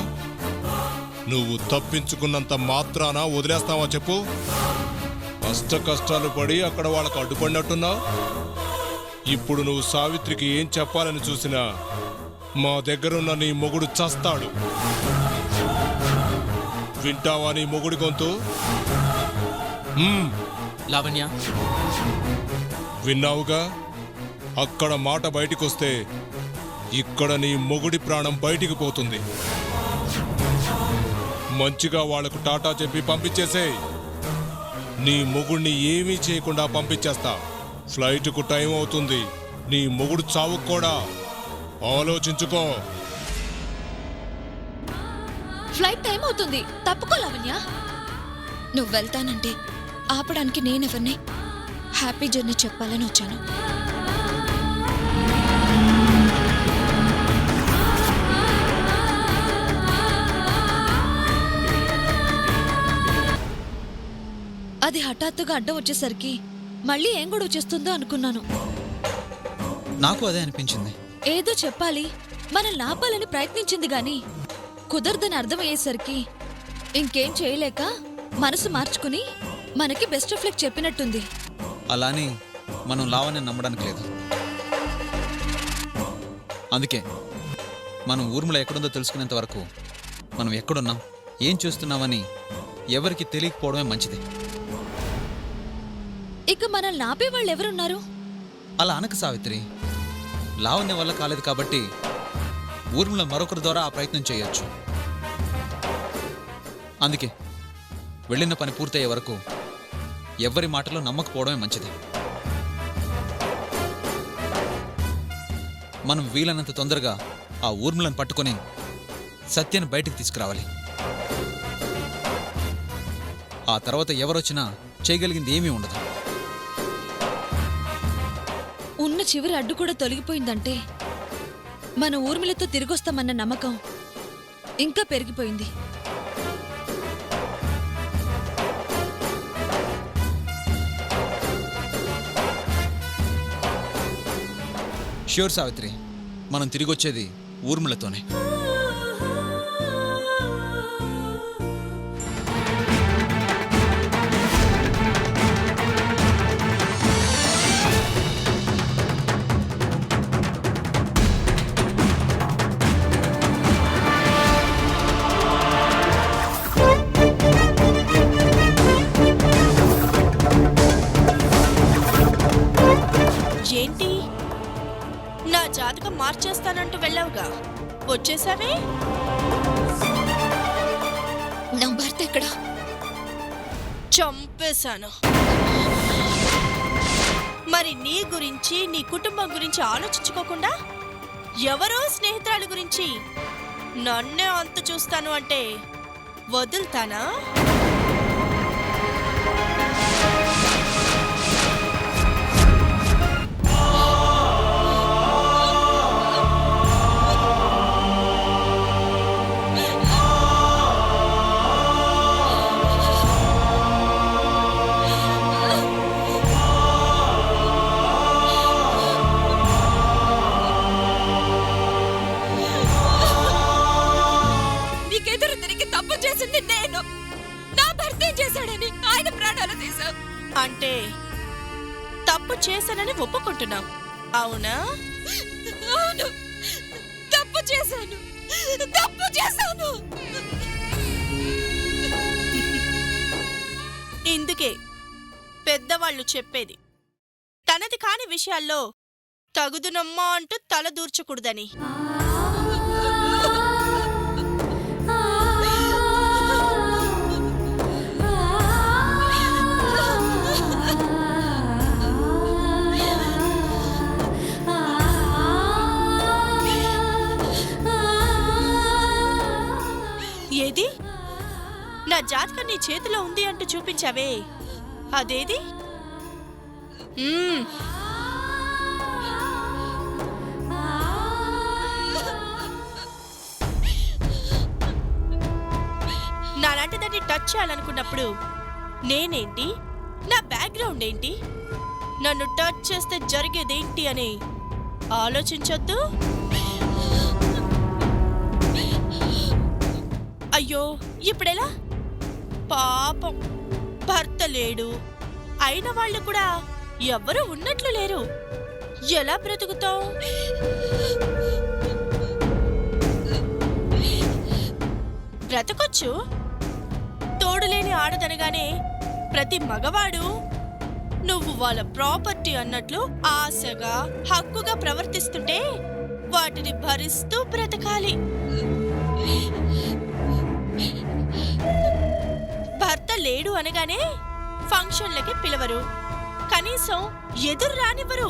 నువ్వు తప్పించుకున్నంత మాత్రాన వదిలేస్తావా చెప్పు? కష్టాలు పడి అక్కడ వాళ్ళకు అడ్డుపడినట్టున్నావు. ఇప్పుడు నువ్వు సావిత్రికి ఏం చెప్పాలని చూసినా మా దగ్గరున్న నీ మొగుడు చస్తాడు. వింటావా నీ మొగుడి గొంతు? లావణ్య, విన్నావుగా. అక్కడ మాట బయటికొస్తే ఇక్కడ నీ మొగుడి ప్రాణం బయటికి పోతుంది. మంచిగా వాళ్లకు టాటా చెప్పి పంపించేసేయ్. నీ మొగుడిని ఏమీ చేయకుండా పంపించేస్తా. ఫ్లైట్కు టైం అవుతుంది. నీ మొగుడు చావు కూడా ఆలోచించుకో. ఫ్లైట్ టైం అవుతుంది, తప్పుకో లావణ్య. నువ్వు వెళ్తానంటే ఆపడానికి నేనెవరిని? హ్యాపీ జర్నీ చెప్పాలని వచ్చాను. అది హఠాత్తుగా అడ్డం వచ్చేసరికి మళ్ళీ ఏం గొడవ చేస్తుందో అనుకున్నాను. నాకు అదే అనిపించింది. ఏదో చెప్పాలి, మనం లాపాలని ప్రయత్నించింది గాని కుదరదని అర్థమయ్యేసరికి ఇంకేం చేయలేక మనసు మార్చుకుని మనకి బెస్ట్ ఆఫ్ లక్ చెప్పినట్టుంది. అలాని మనం లావణ్య నమ్మడానికి లేదు. అందుకే మనం ఊర్మిళ ఎక్కడుందో తెలుసుకునేంత వరకు మనం ఎక్కడున్నాం, ఏం చేస్తున్నామని ఎవరికి తెలియకపోవడమే మంచిది. ఇక మనల్ని ఆపే వాళ్ళు ఎవరున్నారు? అలా అనక సావిత్రి. లావణ్య వల్ల కాలేదు కాబట్టి ఊర్మిళ మరొకరి ద్వారా ఆ ప్రయత్నం చేయొచ్చు. అందుకే వెళ్ళిన పని పూర్తయ్యే వరకు ఎవ్వరి మాటలో నమ్మకపోవడమే మంచిది. మనం వీలైనంత తొందరగా ఆ ఊర్మిళను పట్టుకొని సత్యాన్ని బయటికి తీసుకురావాలి. ఆ తర్వాత ఎవరొచ్చినా చేయగలిగింది ఏమీ ఉండదు. ఉన్న చివరి అడ్డు కూడా తొలగిపోయిందంటే మన ఊర్మిళతో తిరిగొస్తామన్న నమ్మకం ఇంకా పెరిగిపోయింది. ష్యూర్ సావిత్రి, మనం తిరిగొచ్చేది ఊర్మిళతోనే. ఏంటి, నా జాతకం మార్చేస్తానంటూ వెళ్ళావుగా, వచ్చేసావే? నా భర్త ఎక్కడా? చంపేశాను. మరి నీ గురించి, నీ కుటుంబం గురించి ఆలోచించుకోకుండా ఎవరో స్నేహితురాలి గురించి నన్నే అంతు చూస్తాను అంటే వదులుతానా? నీకెదురు తిరిగి తప్పు చేసింది నేను. నా భర్త చేశాడని ఆయన ప్రాణాలు తీశావు. అంటే తప్పు చేశానని ఒప్పుకుంటున్నావు, అవునా? అవును, తప్పు చేశాను, తప్పు చేశాను. ఇందుకే పెద్దవాళ్ళు చెప్పేది, తనది కాని విషయాల్లో తగుదునమ్మా అంటూ తల దూర్చకూడదని. నా జాతకం నీ చేతిలో ఉంది అంటూ చూపించావే, అదేది? నాలాంటి దాన్ని టచ్ చేయాలనుకున్నప్పుడు నేనేంటి, నా బ్యాక్గ్రౌండ్ ఏంటి, నన్ను టచ్ చేస్తే జరిగేదేంటి అని ఆలోచించొద్దు. అయ్యో ఇప్పుడెలా? పాపం భర్త లేడు, అయిన వాళ్ళు కూడా ఎవ్వరూ ఉన్నట్లు లేరు. ఎలా బ్రతుకుతాం? బ్రతకొచ్చు. తోడులేని ఆడదనగానే ప్రతి మగవాడు నువ్వు వాళ్ళ ప్రాపర్టీ అన్నట్లు ఆశగా హక్కుగా ప్రవర్తిస్తుంటే వాటిని భరిస్తూ బ్రతకాలి. భర్త లేడు అనగానే ఫంక్షన్లకి పిలవరు, కనీసం ఎదురు రానివ్వరు.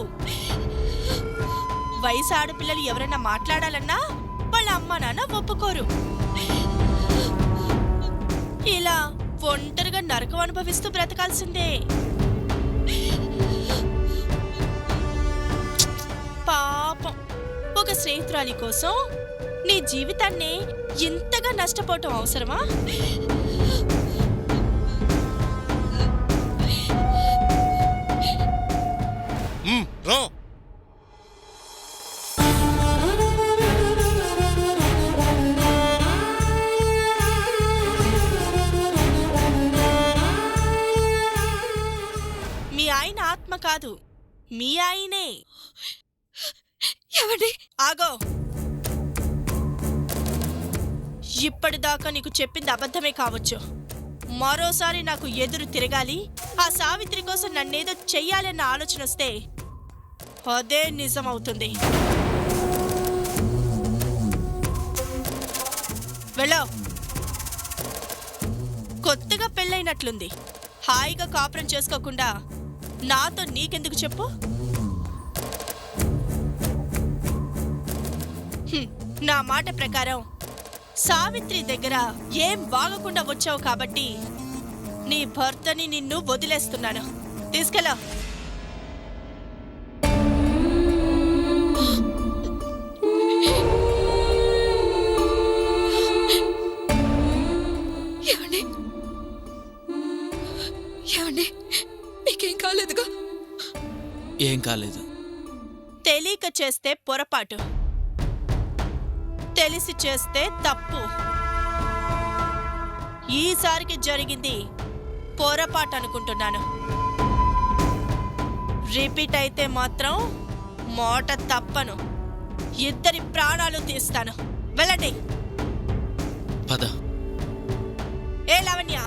వయసు ఆడపిల్లలు ఎవరైనా మాట్లాడాలన్నా వాళ్ళ అమ్మ నాన్న ఒప్పుకోరు. ఇలా ఒంటరిగా నరకం అనుభవిస్తూ బ్రతకాల్సిందే. పాపం ఒక స్నేహితురాలి కోసం నీ జీవితాన్ని ఇంతగా నష్టపోవటం అవసరమా? రా. మీ ఆయన ఆత్మ కాదు, మీ ఆయనే. ఏమండి? ఆగో. ఇప్పటిదాకా నీకు చెప్పింది అబద్ధమే కావచ్చు. మరోసారి నాకు ఎదురు తిరగాలి, ఆ సావిత్రి కోసం నన్నేదో చెయ్యాలన్న ఆలోచన వస్తే అదే నిజమవుతుంది. వెళ్ళో. కొత్తగా పెళ్ళైనట్లుంది, హాయిగా కాపురం చేసుకోకుండా నాతో నీకెందుకు చెప్పు? నా మాట ప్రకారం సావిత్రి దగ్గర ఏం బాగకుండా వచ్చావు కాబట్టి నీ భర్తని నిన్ను వదిలేస్తున్నాను. తీసుకెళ్ళా. ఏమండి? ఏమండి? మీకేం కాలేదుగా? ఏం కాలేదు. తెలియక చేస్తే పొరపాటు, తెలిసి చేస్తే తప్పు. ఈసారికి జరిగింది పొరపాటు అనుకుంటున్నాను. రిపీట్ అయితే మాత్రం మాట తప్పను. ఇద్దరి ప్రాణాలు తీస్తాను. వెళ్ళండి. పద. ఏ లావణ్య,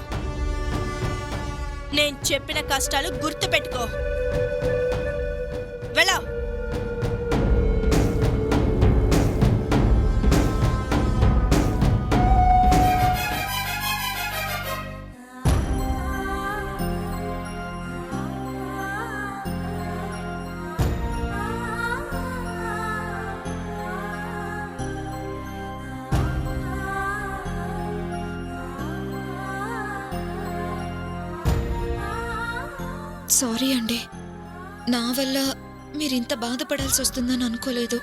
నేను చెప్పిన కష్టాలు గుర్తుపెట్టుకో. వెళ్ళా. సారీ అండి, నా వల్ల మీరింత బాధపడాల్సి వస్తుందని అనుకోలేదు.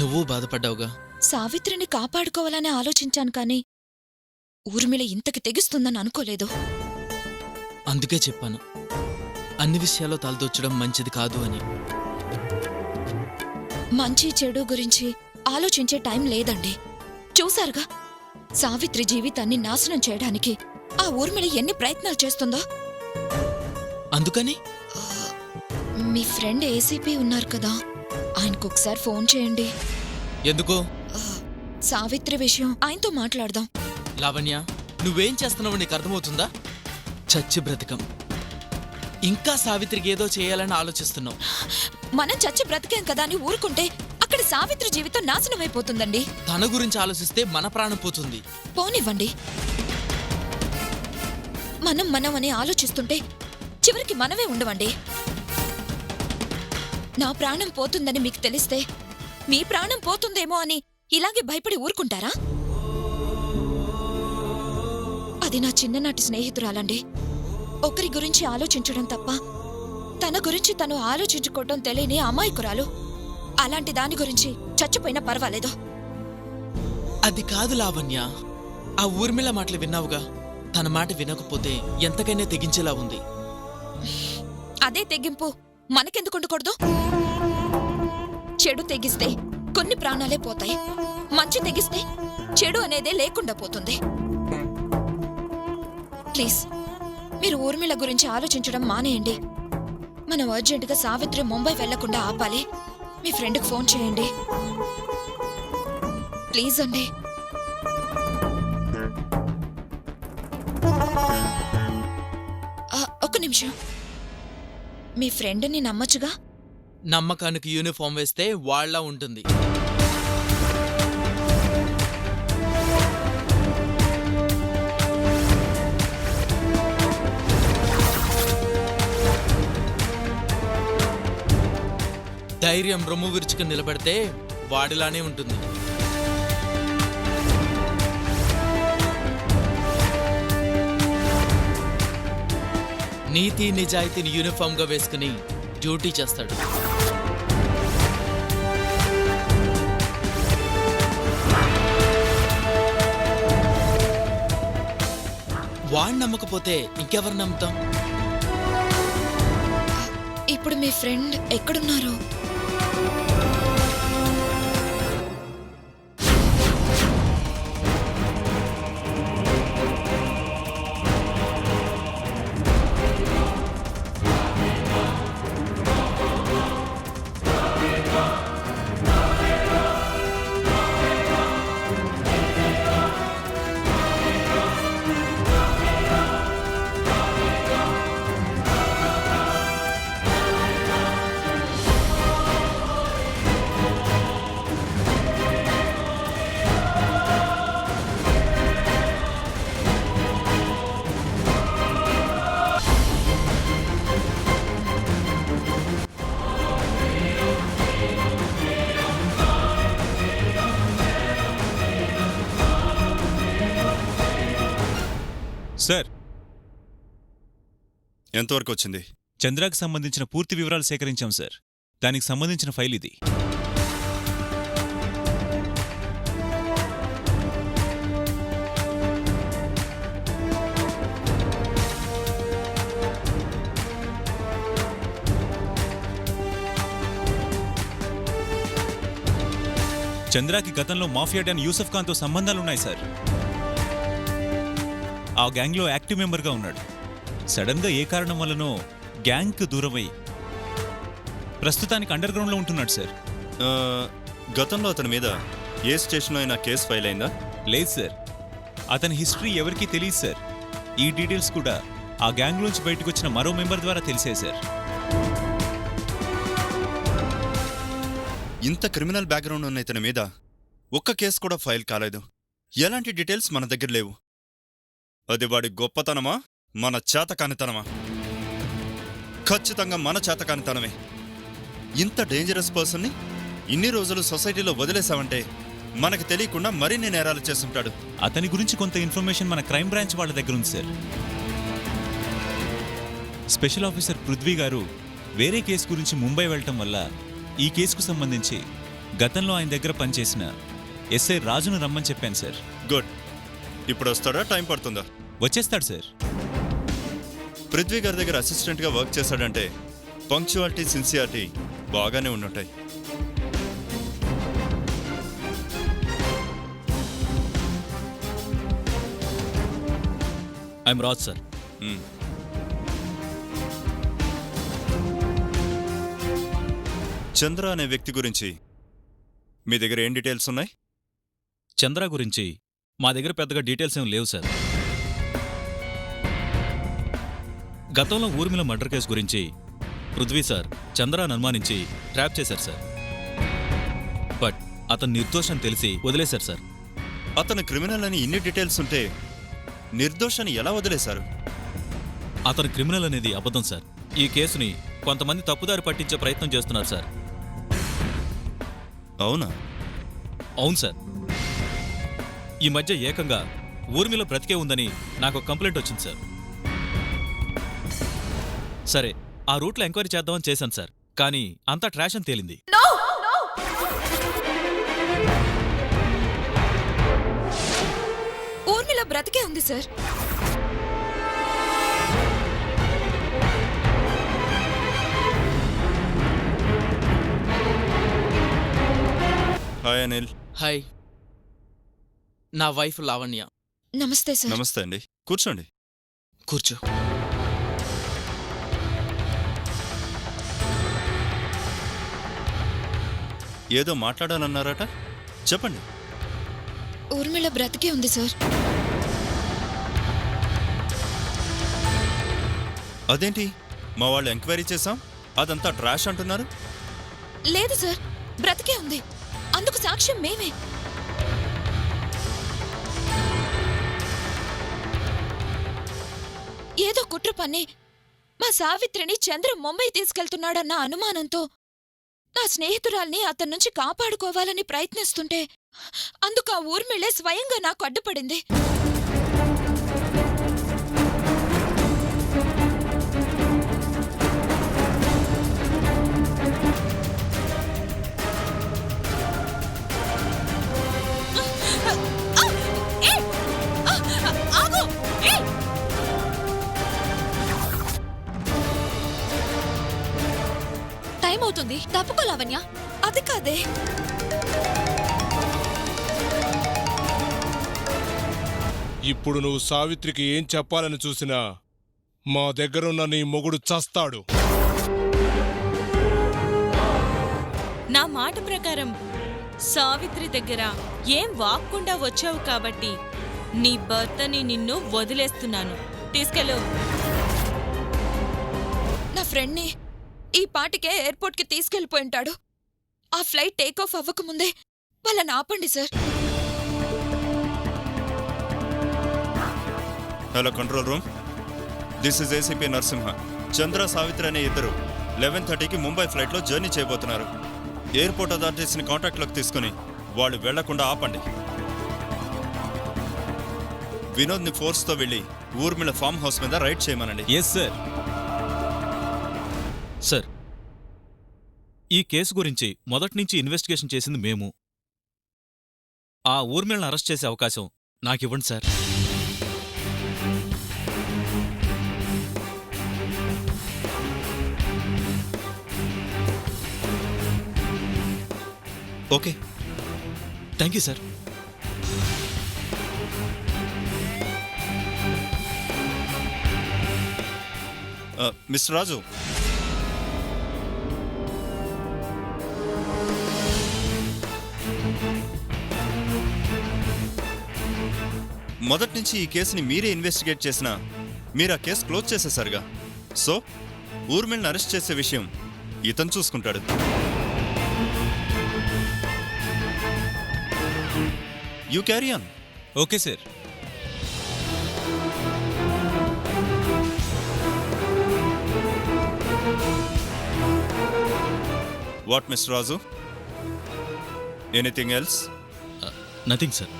నువ్వు బాధపడ్డావుగా. సావిత్రిని కాపాడుకోవాలని ఆలోచించాను కానీ ఊర్మిళ ఇంతకి తెగిస్తుందని అనుకోలేదు. అందుకే చెప్పాను, అన్ని విషయాల్లో తలదొచ్చడం మంచిది కాదు అని. మంచి చెడు గురించి ఆలోచించే టైం లేదండి. చూశారుగా, సావిత్రి జీవితాన్ని నాశనం చేయడానికి ఆ ఊర్మిళ ఎన్ని ప్రయత్నాలు చేస్తుందో. అందుకని మీ ఫ్రెండ్ ఏసీపీ ఉన్నారు కదా, ఆయనకొకసారి ఫోన్ చేయండి. ఎందుకు? సావిత్రి విషయం ఆయనతో మాట్లాడదాం. లావణ్య, నువ్వేం చేస్తున్నావు నీకు అర్థమవుతుందా? చచ్చి బ్రతకం, ఇంకా సావిత్రికి ఏదో చేయాలని ఆలోచిస్తున్నావు. మనం చచ్చి బ్రతికాం కదా అని ఊరుకుంటే అక్కడ సావిత్రి జీవితం నాశనం అయిపోతుందండి. తన గురించి ఆలోచిస్తే మన ప్రాణం పోతుంది. పోనివ్వండి. మనం అని ఆలోచిస్తుంటే చివరికి మనమే ఉండవండి. నా ప్రాణం పోతుందని మీకు తెలిస్తే మీ ప్రాణం పోతుందేమో అని ఇలాగే భయపడి ఊరుకుంటారా? అది అది నా చిన్ననాటి స్నేహితురాలండి. ఒకరి గురించి ఆలోచించడం తప్ప తన గురించి తను ఆలోచించుకోవటం తెలియని అమాయకురాలు. అలాంటి దాని గురించి చచ్చిపోయినా పర్వాలేదు. అది కాదు లావణ్య, ఆ ఊర్మిళ మాటలు విన్నావుగా. తన మాట వినకపోతే ఎంతకైనా తెగించేలా ఉంది. అదే తెగింపు మనకెందుకుండకూడదు? చెడు తెగిస్తే కొన్ని ప్రాణాలే పోతాయి, మంచి తెగిస్తే చెడు అనేదే లేకుండా పోతుంది. ప్లీజ్ మీరు ఊర్మిళ గురించి ఆలోచించడం మానేయండి. మనం అర్జెంటుగా సావిత్రి ముంబై వెళ్లకుండా ఆపాలి. మీ ఫ్రెండ్కి ఫోన్ చేయండి ప్లీజ్ అండి. ఒక్క నిమిషం, మీ ఫ్రెండ్ని నమ్మచ్చుగా? నమ్మకానికి యూనిఫామ్ వేస్తే వాళ్ళ ఉంటుంది. ధైర్యం రొమ్ము విరుచుకుని నిలబడితే వాడిలానే ఉంటుంది. నీతి నిజాయితీని యూనిఫామ్గా వేసుకుని డ్యూటీ చేస్తాడు. వాడిని నమ్మకపోతే ఇంకెవరు నమ్ముతాం? ఇప్పుడు మీ ఫ్రెండ్ ఎక్కడున్నారు? సార్, ఎంతవరకు వచ్చింది? చంద్రాకి సంబంధించిన పూర్తి వివరాలు సేకరించాం సార్. దానికి సంబంధించిన ఫైల్ ఇది. చంద్రాకి గతంలో మాఫియా డాన్ యూసఫ్ ఖాన్తో సంబంధాలున్నాయి సార్. ఆ గ్యాంగ్లో యాక్టివ్ మెంబర్గా ఉన్నాడు. సడన్గా ఏ కారణం వల్లనో గ్యాంగ్కు దూరమై ప్రస్తుతానికి అండర్ గ్రౌండ్లో ఉంటున్నాడు సార్. గతంలో అతని మీద ఏ స్టేషన్లో అయినా కేసు ఫైల్ అయిందా? లేదు సార్, అతని హిస్టరీ ఎవరికీ తెలియదు సార్. ఈ డీటెయిల్స్ కూడా ఆ గ్యాంగ్లోంచి బయటకు వచ్చిన మరో మెంబర్ ద్వారా తెలిసాయి సార్. ఇంత క్రిమినల్ బ్యాక్గ్రౌండ్ ఉన్న ఇతని మీద ఒక్క కేసు కూడా ఫైల్ కాలేదు. ఎలాంటి డీటెయిల్స్ మన దగ్గర లేవు. అది వాడి గొప్పతనమా, మన చేతకానితనమా? ఖచ్చితంగా మన చేతకానితనమే. ఇంత డేంజరస్ పర్సన్ని ఇన్ని రోజులు సొసైటీలో వదిలేశావంటే మనకు తెలియకుండా మరిన్ని నేరాలు చేస్తుంటాడు. అతని గురించి కొంత ఇన్ఫర్మేషన్ మన క్రైమ్ బ్రాంచ్ వాళ్ళ దగ్గర ఉంది సార్. స్పెషల్ ఆఫీసర్ పృథ్వీ గారు వేరే కేసు గురించి ముంబై వెళ్ళటం వల్ల ఈ కేసుకు సంబంధించి గతంలో ఆయన దగ్గర పనిచేసిన ఎస్ఐ రాజును రమ్మని చెప్పాను సార్. గుడ్. ఇప్పుడు వస్తాడా? టైం పడుతుందా? వచ్చేస్తాడు సార్. పృథ్వీ గారి దగ్గర అసిస్టెంట్గా వర్క్ చేశాడంటే పంక్చువాలిటీ, సిన్సియారిటీ బాగానే ఉండుంటాయి. I'm Raj sir. చంద్ర అనే వ్యక్తి గురించి మీ దగ్గర ఏం డీటెయిల్స్ ఉన్నాయి? చంద్ర గురించి మా దగ్గర పెద్దగా డీటెయిల్స్ ఏం లేవు సార్. గతంలో ఊర్మిళ మర్డర్ కేసు గురించి పృథ్వీ సార్ చంద్రాను అనుమానించి ట్రాప్ చేశారు సార్. బట్ అతను నిర్దోషం తెలిసి వదిలేశారు సార్. అతను క్రిమినల్ అని ఇన్ని డీటెయిల్స్ ఉంటే నిర్దోషాన్ని ఎలా వదిలేశారు? అతను క్రిమినల్ అనేది అబద్ధం సార్. ఈ కేసుని కొంతమంది తప్పుదారి పట్టించే ప్రయత్నం చేస్తున్నారు సార్. అవునా? అవును సార్. ఈ మధ్య ఏకంగా ఊర్మిళ బ్రతికే ఉందని నాకు కంప్లైంట్ వచ్చింది సార్. సరే, ఆ రూట్లో ఎంక్వైరీ చేద్దామని చేశాను సార్, కానీ అంతా ట్రాష్ అని తేలింది. ఊర్మిళ బ్రతికే ఉంది సార్. హాయ్ అనిల్. హాయ్, నా వైఫ్ లావణ్య. నమస్తే సార్. నమస్తే అండి, కూర్చోండి. కూర్చో. ఏదో మాట్లాడాలన్నారట, చెప్పండి. ఊర్మిళ బ్రతికే ఉంది సార్. అదేంటి, మా వాళ్ళు ఎంక్వైరీ చేశాం, అదంతా ట్రాష్ అంటున్నారు. లేదు సార్, బ్రతికే ఉంది. అందుకు సాక్ష్యం మేమే. ఏదో కుట్ర పన్ని మా సావిత్రిని చంద్ర ముంబై తీసుకెళ్తున్నాడన్న అనుమానంతో నా స్నేహితురాల్ని అతని నుంచి కాపాడుకోవాలని ప్రయత్నిస్తుంటే అందుకు ఆ ఊర్మిళే స్వయంగా నాకు అడ్డుపడింది. టైం అవుతుంది, తప్పుకో లావణ్య. అది కాదే, ఇప్పుడు నువ్వు సావిత్రికి ఏం చెప్పాలని చూసినా మా దగ్గరున్న నీ మొగుడు చస్తాడు. నా మాట ప్రకారం సావిత్రి దగ్గర ఏం వాక్కుండా వచ్చావు కాబట్టి నీ భర్తని నిన్ను వదిలేస్తున్నాను. తీసుకెళ్ళు. నా ఫ్రెండ్ని ఈ పాటికే ఎయిర్పోర్ట్కి తీసుకెళ్లిపోయింటాడు. ఆ ఫ్లైట్ టేకాఫ్ అవ్వకముందే వాళ్ళని ఆపండి sir. Hello control room, this is ACP Narasimha. Chandra, Savitri అనే ఇద్దరు 11:30కి ముంబై ఫ్లైట్లో జర్నీ చేయబోతున్నారు. ఎయిర్పోర్ట్ అథారిటీస్ని కాంటాక్ట్లోకి తీసుకుని వాళ్ళు వెళ్లకుండా ఆపండి. వినోద్ని ఫోర్స్తో వెళ్ళి ఊర్మిళ ఫామ్ హౌస్ మీద రైడ్ చేయమనండి. Yes sir. సార్, ఈ కేసు గురించి మొదట్నుంచి ఇన్వెస్టిగేషన్ చేసింది మేము. ఆ ఊర్మిళను అరెస్ట్ చేసే అవకాశం నాకివ్వండి sir. Okay, thank you sir. Mister Raju, మొదటి నుంచి ఈ కేసుని మీరే ఇన్వెస్టిగేట్ చేసినా మీరు ఆ కేసు క్లోజ్ చేసేసారుగా. సో ఊర్మిళని అరెస్ట్ చేసే విషయం ఇతను చూసుకుంటాడు. You carry on. Okay sir. What mister Raju, anything else? Nothing sir.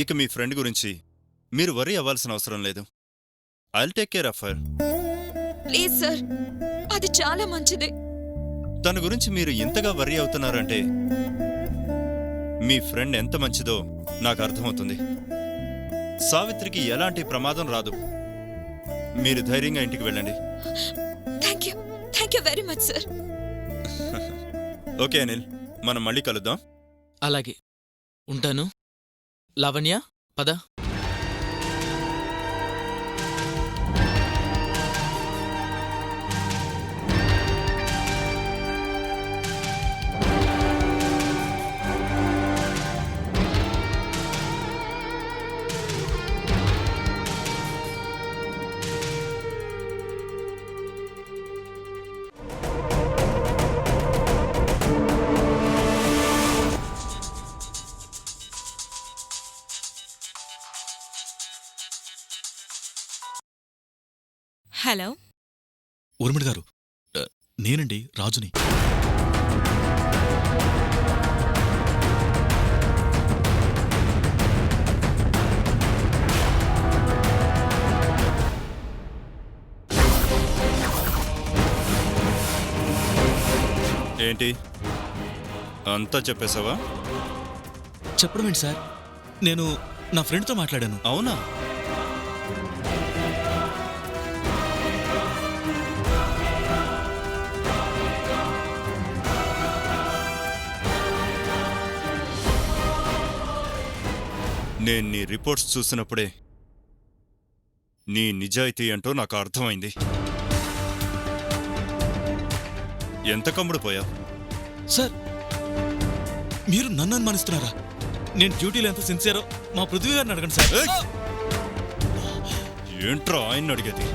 ఇక మీ ఫ్రెండ్ గురించి మీరు వరీ అవ్వాల్సిన అవసరం లేదు. I'll take care of her. Please sir, అది చాలా మంచిది. తన గురించి మీరు ఇంతగా వరీ అవుతున్నారంటే మీ ఫ్రెండ్ ఎంత మంచిదో నాకు అర్థమవుతుంది. సావిత్రికి ఎలాంటి ప్రమాదం రాదు. మీరు ధైర్యంగా ఇంటికి వెళ్ళండి. Thank you very much sir. Okay Anil, మనం మళ్ళీ కలుద్దాం. అలాగే, ఉంటాను. లావణ్య, పద. హలో, ఊర్మిళ గారు, నేనండి రాజుని. ఏంటి అంతా చెప్పేశావా? చెప్పడం ఏంటి సార్? నేను నా ఫ్రెండ్తో మాట్లాడాను. అవునా? నేను నీ రిపోర్ట్స్ చూసినప్పుడే నీ నిజాయితీ ఏంటో నాకు అర్థమైంది. ఎంత కమ్ముడు పోయావు? సార్, మీరు నన్ను అనుమానిస్తున్నారా? నేను డ్యూటీలో ఎంత సిన్సియరో మా పృథ్వీ గారిని అడగండి సార్. ఏయ్! ఏంట్రా ఆయన్ని అడిగేది?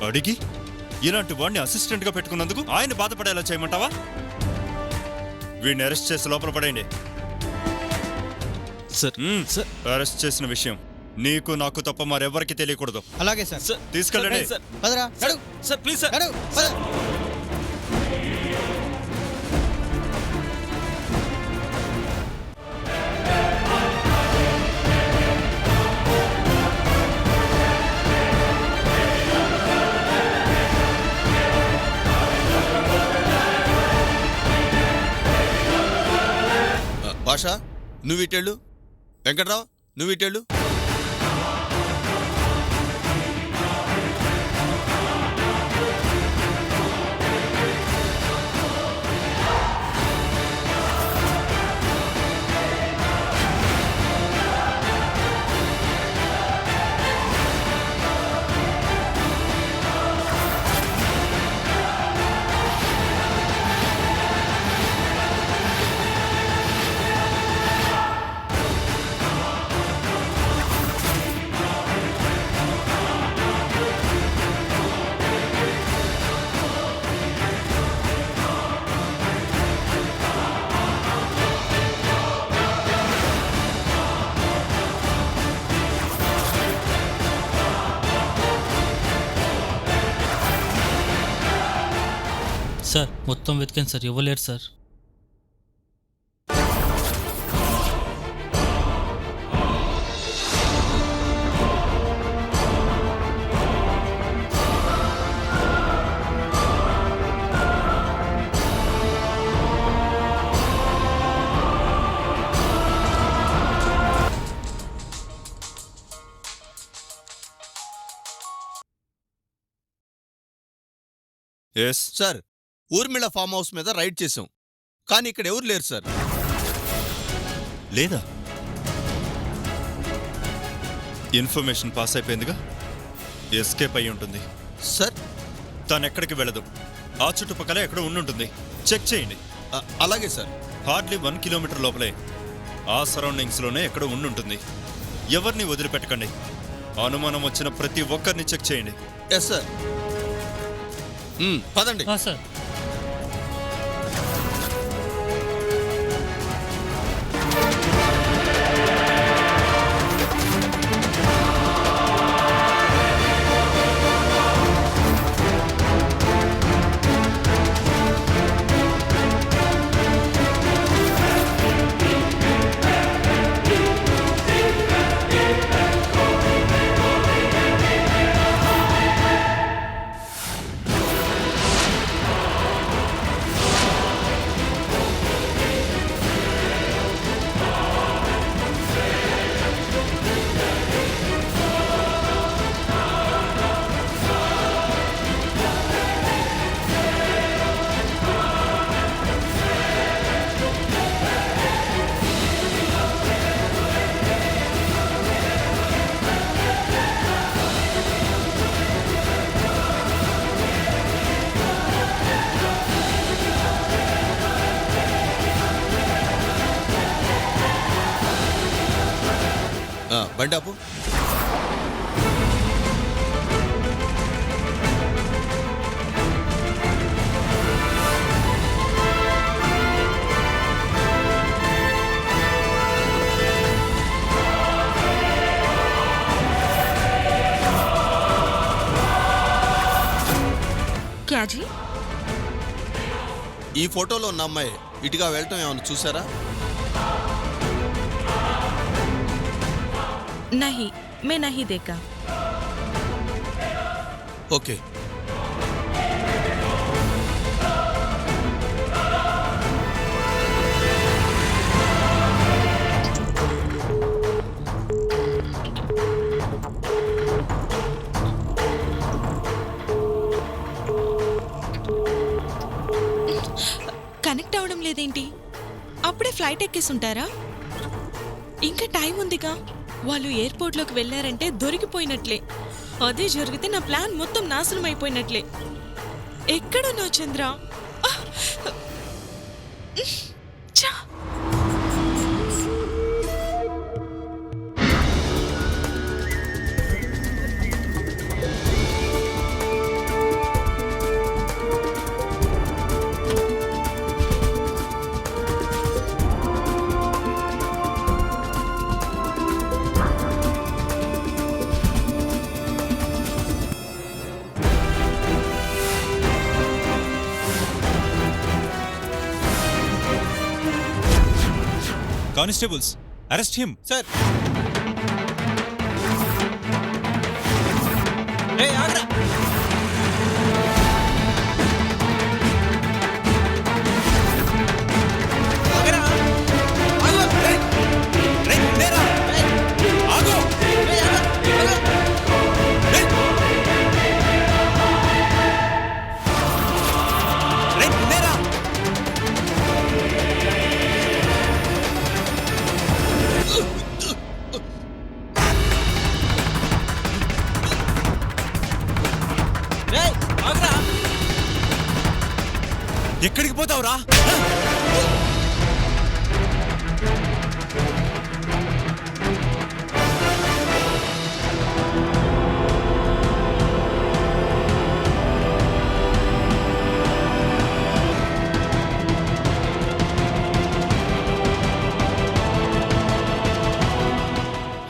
అడిగి ఇలాంటి వాడిని అసిస్టెంట్గా పెట్టుకున్నందుకు ఆయన బాధపడేలా చేయమంటావా? వీడిని అరెస్ట్ చేసి లోపల పడేయండి. సార్ సార్ అరెస్ట్ చేసిన విషయం నీకు నాకు తప్ప మరెవరికి తెలియకూడదు. అలాగే సార్. సార్ తీసుకెళ్ళండి. సార్ పదరా, నడు. Sir please sir. నడు, పద. భాష నువ్వు ఇటెళ్ళు, వెంకట్రావు నువ్వు ఇటెళ్ళు. సార్ మొత్తం వెతికాను సార్, ఇవ్వలేరు sir. Yes sir, Urmila farm house raid రైడ్ చేశాం, కానీ ఇక్కడ ఎవరు లేరు సార్. లేదా? ఇన్ఫర్మేషన్ పాస్ అయిపోయిందిగా, ఎస్కేప్ అయి ఉంటుంది. సార్ తను ఎక్కడికి వెళ్ళదు, ఆ చుట్టుపక్కల ఎక్కడ ఉండుంటుంది. చెక్ చేయండి. అలాగే సార్. హార్డ్లీ 1 కిలోమీటర్ లోపలే ఆ సరౌండింగ్స్లోనే ఎక్కడ ఉండుంటుంది. ఎవరిని వదిలిపెట్టకండి. అనుమానం వచ్చిన ప్రతి ఒక్కరిని చెక్ చేయండి. Yes sir. పదండి. సార్ బండి ఆపు. క్యాజీ, ఈ ఫోటోలో ఉన్న అమ్మాయి ఇటుగా వెళ్ళటం ఏమైనా చూసారా? नहीं, मैं नहीं देखा. ఓకే. కనెక్ట్ అవడం లేదేంటి? అప్పుడే ఫ్లైట్ ఎక్కేసుంటారా? ఇంకా టైం ఉందిగా. వాళ్ళు ఎయిర్పోర్ట్లోకి వెళ్ళారంటే దొరికిపోయినట్లే. అదే జరిగితే నా ప్లాన్ మొత్తం నాశనం అయిపోయినట్లే. ఎక్కడున్నావు చంద్ర? ఛా! Constables, arrest him. సార్ ఏయ్, ఆగ్రా. ఆగ్రా. ఆగు. రేయ్. రేయ్, ఉండేరా. రేయ్. ఆగు. రేయ్, ఆగు. ఆగు. రేయ్. రేయ్, ఉండేరా. రేయ్, ఆగ్రా. ఎక్కడికి పోతావురా?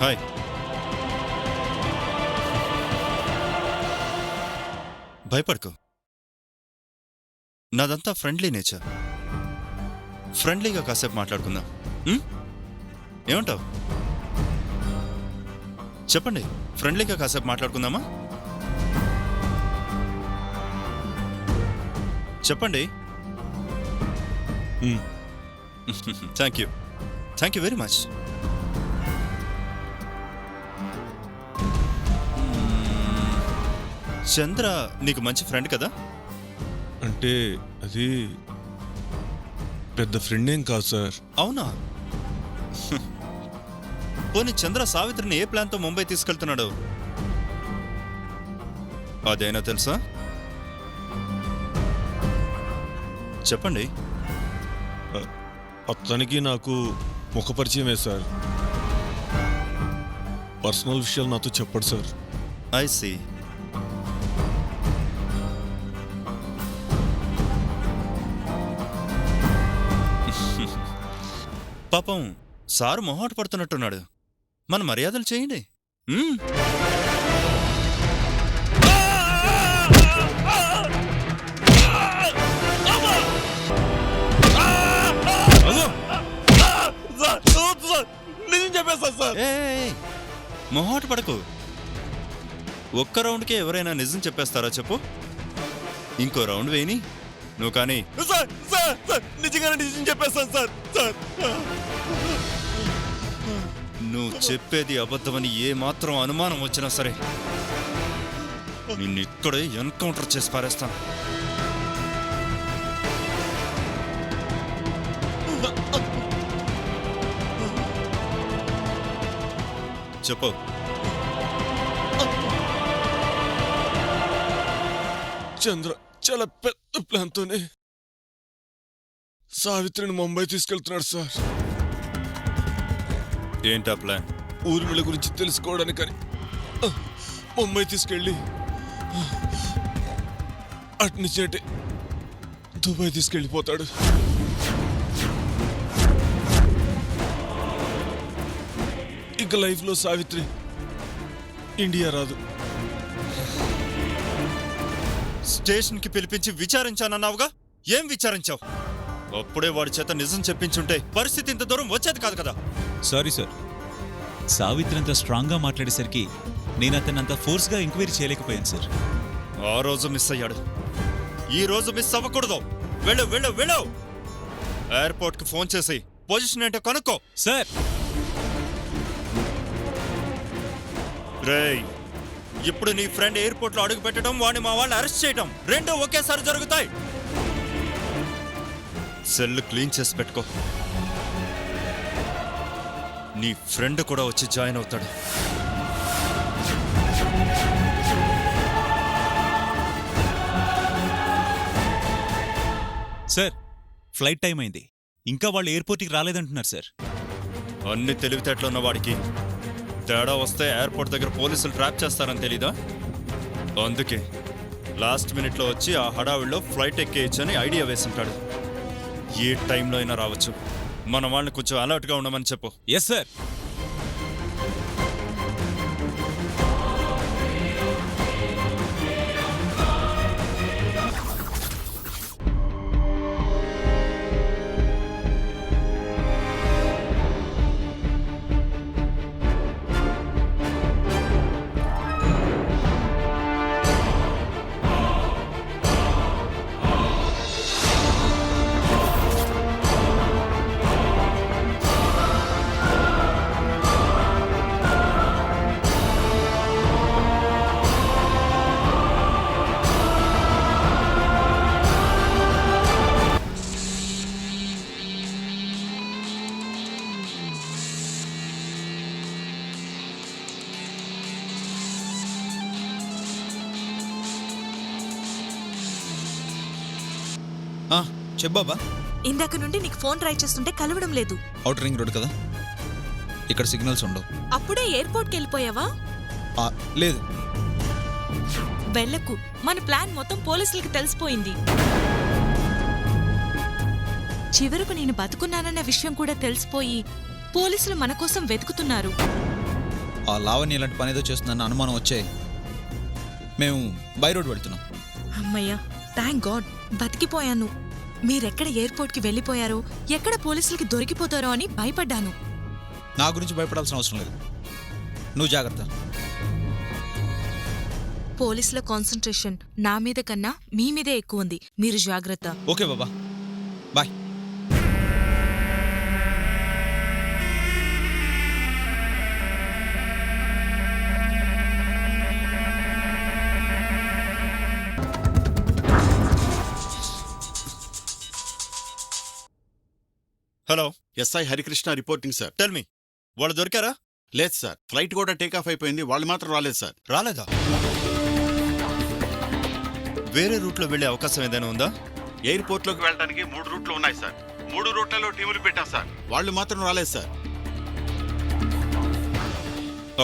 హాయ్. భయపడకు. నాదంతా ఫ్రెండ్లీ నేచర్. ఫ్రెండ్లీగా కాసేపు మాట్లాడుకుందాం. ఏమంటావు? చెప్పండి, ఫ్రెండ్లీగా కాసేపు మాట్లాడుకుందామా? చెప్పండి. Thank you. Thank you very much. Chandra నీకు మంచి ఫ్రెండ్ కదా? అంటే అది పెద్ద ఫ్రెండ్ ఏం కాదు సార్. అవునా? పోనీ చంద్ర సావిత్రిని ఏ ప్లాన్తో ముంబై తీసుకెళ్తున్నాడు అదైనా తెలుసా? చెప్పండి. అతనికి నాకు ముఖపరిచయమే సార్. పర్సనల్ విషయాలు నాతో చెప్పడు సార్. I see. పాపం సారు మొహాట పడుతున్నట్టున్నాడు. మన మర్యాదలు చేయండి. మొహాట పడకు. ఒక్క రౌండ్కే ఎవరైనా నిజం చెప్పేస్తారా చెప్పు? ఇంకో రౌండ్ వేయని నువ్వు కానీ. నిజంగానే నిజం చెప్పేస్తాను సార్. సార్, నువ్వు చెప్పేది అబద్ధమని ఏ మాత్రం అనుమానం వచ్చినా సరే నిన్ను ఇక్కడే ఎన్కౌంటర్ చేసి పారేస్తాను. చెప్పు. చంద్ర చాలా పెద్ద ప్లాన్తోనే సావిత్రిని ముంబై తీసుకెళ్తున్నాడు సార్. ఏంటా ప్లాన్? ఊర్మిళ గురించి తెలుసుకోవడానికని ముంబై తీసుకెళ్ళి అట్నుంచి అంటే దుబాయ్ తీసుకెళ్ళిపోతాడు. ఇక లైఫ్లో సావిత్రి ఇండియా రాదు. స్టేషన్కి పిలిపించి విచారించానన్నావుగా? ఏం విచారించావు? అప్పుడే వాడి చేత నిజం చెప్పించుంటే పరిస్థితి ఇంత దూరం వచ్చేది కాదు కదా. సారీ సార్, సావిత్రి అంత స్ట్రాంగ్గా మాట్లాడేసరికి నేను అతన్ని అంత ఫోర్స్గా ఎంక్వైరీ చేయలేకపోయాను సార్. ఆ రోజు మిస్ అయ్యాడు, ఈ రోజు మిస్ అవ్వకూడదు. వెళ్ళు వెళ్ళు వెళ్ళు. ఎయిర్పోర్ట్కి ఫోన్ చేసి పొజిషన్ ఏంటో కనుక్కో. సార్, రేయ్, ఇప్పుడు నీ ఫ్రెండ్ ఎయిర్పోర్ట్లో అడుగు పెట్టడం, వాడిని మా వాళ్ళు అరెస్ట్ చేయడం రెండూ ఒకేసారి జరుగుతాయి. సెల్ క్లీన్ చేసి పెట్టుకో. నీ ఫ్రెండ్ కూడా వచ్చి జాయిన్ అవుతాడు. సార్ ఫ్లైట్ టైం అయింది, ఇంకా వాళ్ళు ఎయిర్పోర్ట్కి రాలేదంటున్నారు సార్. అన్ని తెలివితేటలున్న వాడికి తేడా వస్తే ఎయిర్పోర్ట్ దగ్గర పోలీసులు ట్రాప్ చేస్తారని తెలీదా? అందుకే లాస్ట్ మినిట్లో వచ్చి ఆ హడావిడిలో ఫ్లైట్ ఎక్కేయచ్చని ఐడియా వేసుంటాడు. ఏ టైంలో అయినా రావచ్చు. మన వాళ్ళని కొంచెం అలర్ట్గా ఉండమని చెప్పు. Yes sir. చెప్పాబా. ఇందాక నుండి నీకు ఫోన్ ట్రై చేస్తుంటే కలవడం లేదు. అవుటర్ రింగ్ రోడ్ కదా, ఇక్కడ సిగ్నల్స్ ఉండవు. అప్పుడే ఎయిర్పోర్ట్కి వెళ్ళిపోయావా? లేదు. వెళ్ళకు, మన ప్లాన్ మొత్తం పోలీసులకి తెలిసిపోయింది. చివరకు నేను బతుకున్నానన్న విషయం కూడా తెలిసిపోయి పోలీసులు మన కోసం వెతుకుతున్నారు. ఆ లావణ్య ఇలాంటి పని ఏదో చేస్తుందన్న అనుమానం వచ్చే మేము బై రోడ్ వెళ్తున్నాం. అమ్మయ్యా, థ్యాంక్ గాడ్ బతికిపోయాను. మీరెక్కడ ఎయిర్పోర్ట్కి వెళ్ళిపోయారో, ఎక్కడ పోలీసులకి దొరికిపోతారో అని భయపడ్డాను. నా గురించి భయపడాల్సిన అవసరం లేదు, నువ్వు జాగ్రత్త. పోలీసుల కాన్సంట్రేషన్ నా మీద కన్నా మీ మీదే ఎక్కువ ఉంది. మీరు జాగ్రత్త. ఓకే బాబా, bye. Hello, SI Harikrishna reporting sir. Tell me, వాళ్ళు దొరికారా? లేదు సార్, ఫ్లైట్ కూడా టేకాఫ్ అయిపోయింది, వాళ్ళు మాత్రం రాలేదు సార్. రాలేదా? వేరే రూట్లో వెళ్ళే అవకాశం ఏదైనా ఉందా? ఎయిర్పోర్ట్లోకి వెళ్ళడానికి 3 రూట్లు ఉన్నాయి సార్. 3 రూట్లలో టీములు పెట్టాం సార్, వాళ్ళు మాత్రం రాలేదు sir.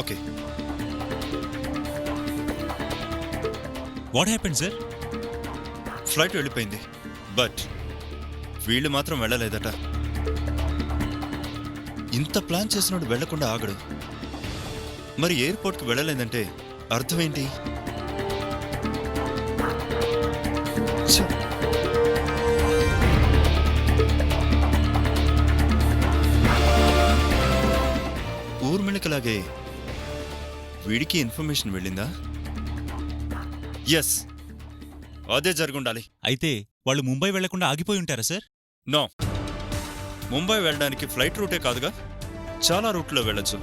Okay. What happened sir? Flight వెళ్ళిపోయింది, బట్ వీళ్ళు మాత్రం వెళ్ళలేదట. ఇంత ప్లాన్ చేసినోడు వెళ్లకుండా ఆగడు. మరి ఎయిర్పోర్ట్కి వెళ్ళలేదంటే అర్థం ఏంటి? ఊర్మిళకలాగే వీడికి ఇన్ఫర్మేషన్ వెళ్ళిందా? ఎస్, అదే జరుగుండాలి. అయితే వాళ్ళు ముంబై వెళ్లకుండా ఆగిపోయి ఉంటారా సార్? నో, ముంబై వెళ్ళడానికి ఫ్లైట్ రూటే కాదుగా, చాలా రూట్లో వెళ్ళొచ్చు.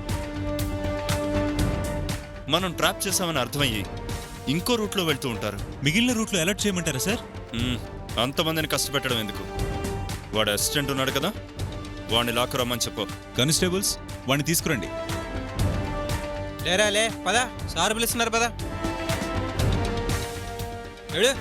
మనం ట్రాప్ చేసామని అర్థమయ్యి ఇంకో రూట్లో వెళ్తూ ఉంటారు. మిగిలిన రూట్లో అలర్ట్ చేయమంటారా సార్? అంతమందిని కష్టపెట్టడం ఎందుకు? వాడు అసిస్టెంట్ ఉన్నాడు కదా, వాడిని లాక్కు రమ్మని చెప్పు. కానిస్టేబుల్స్, వాడిని తీసుకురండి. లేరాలే పదా, సార్ పిలుస్తున్నారు పదా. ఏడు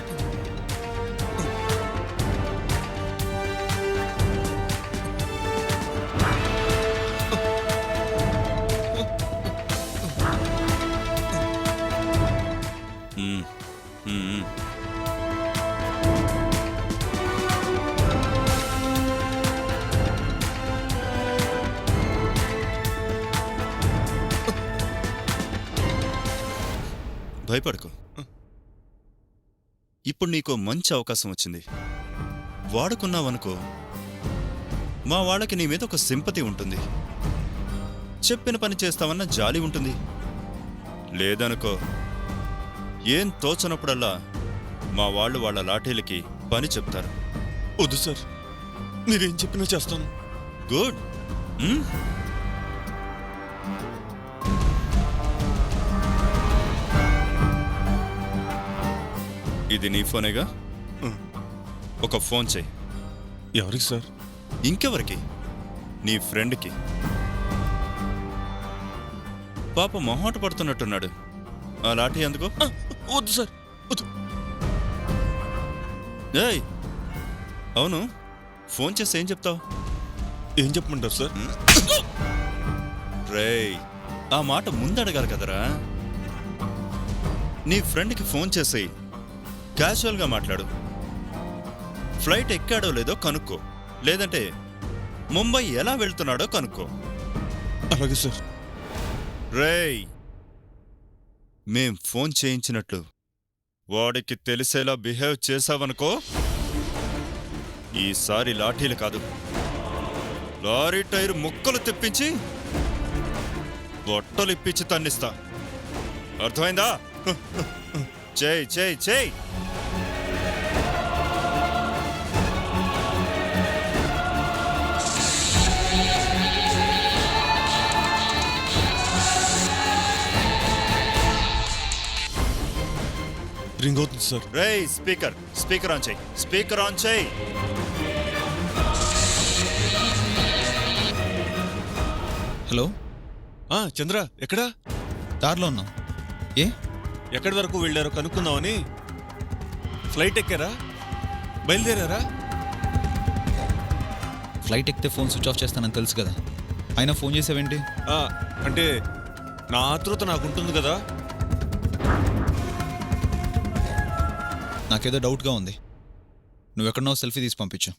భయపడకు. ఇప్పుడు నీకో మంచి అవకాశం వచ్చింది, వాడుకున్నావనుకో మా వాళ్ళకి నీ మీద ఒక సింపతి ఉంటుంది. చెప్పిన పని చేస్తామన్న జాలి ఉంటుంది. లేదనుకో, ఏం తోచనప్పుడల్లా మా వాళ్ళు వాళ్ళ లాఠీలకి పని చెప్తారు. వద్దు సార్, మీరేం చెప్పినా చేస్తాను. గుడ్. ఇది నీ ఫోనేగా? ఒక ఫోన్ చెయ్యి. ఎవరికి సార్? ఇంకెవరికి? నీ ఫ్రెండ్కి. పాప మొహమాట పడుతున్నట్టున్నాడు. ఆ లాఠీ ఎందుకు? వద్దు సార్, వద్దు. ఏయ్, అవును, ఫోన్ చేసి ఏం చెప్తావు? ఏం చెప్పమంటారు సార్? రేయ్, ఆ మాట ముందడగాలి కదరా. నీ ఫ్రెండ్కి ఫోన్ చేసి క్యాజువల్గా మాట్లాడు. ఫ్లైట్ ఎక్కాడో లేదో కనుక్కో, లేదంటే ముంబై ఎలా వెళ్తున్నాడో కనుక్కో. అలాగే సార్. రేయ్, మేం ఫోన్ చేయించినట్లు వాడికి తెలిసేలా బిహేవ్ చేశావనుకో, ఈసారి లాఠీలు కాదు, లారీ టైర్ ముక్కలు తెప్పించి బొట్టలు ఇప్పించి తన్నిస్తా. అర్థమైందా? చేయి చేయి చేయి. రింగ్ అవుతుంది సార్. రేయ్, స్పీకర్ ఆన్ చేయి, స్పీకర్ ఆన్ చేయి. హలో, చంద్ర ఎక్కడా? దారిలో ఉన్నాం. ఏ? ఎక్కడి వరకు వెళ్ళారో కనుక్కుందామని. ఫ్లైట్ ఎక్కారా? బయలుదేరారా? ఫ్లైట్ ఎక్కితే ఫోన్ స్విచ్ ఆఫ్ చేస్తానని తెలుసు కదా, అయినా ఫోన్ చేసావేంటి? అంటే నా ఆతృత నాకుంటుంది కదా. నాకేదో డౌట్గా ఉంది. నువ్వెక్కడనో సెల్ఫీ తీసి పంపించు.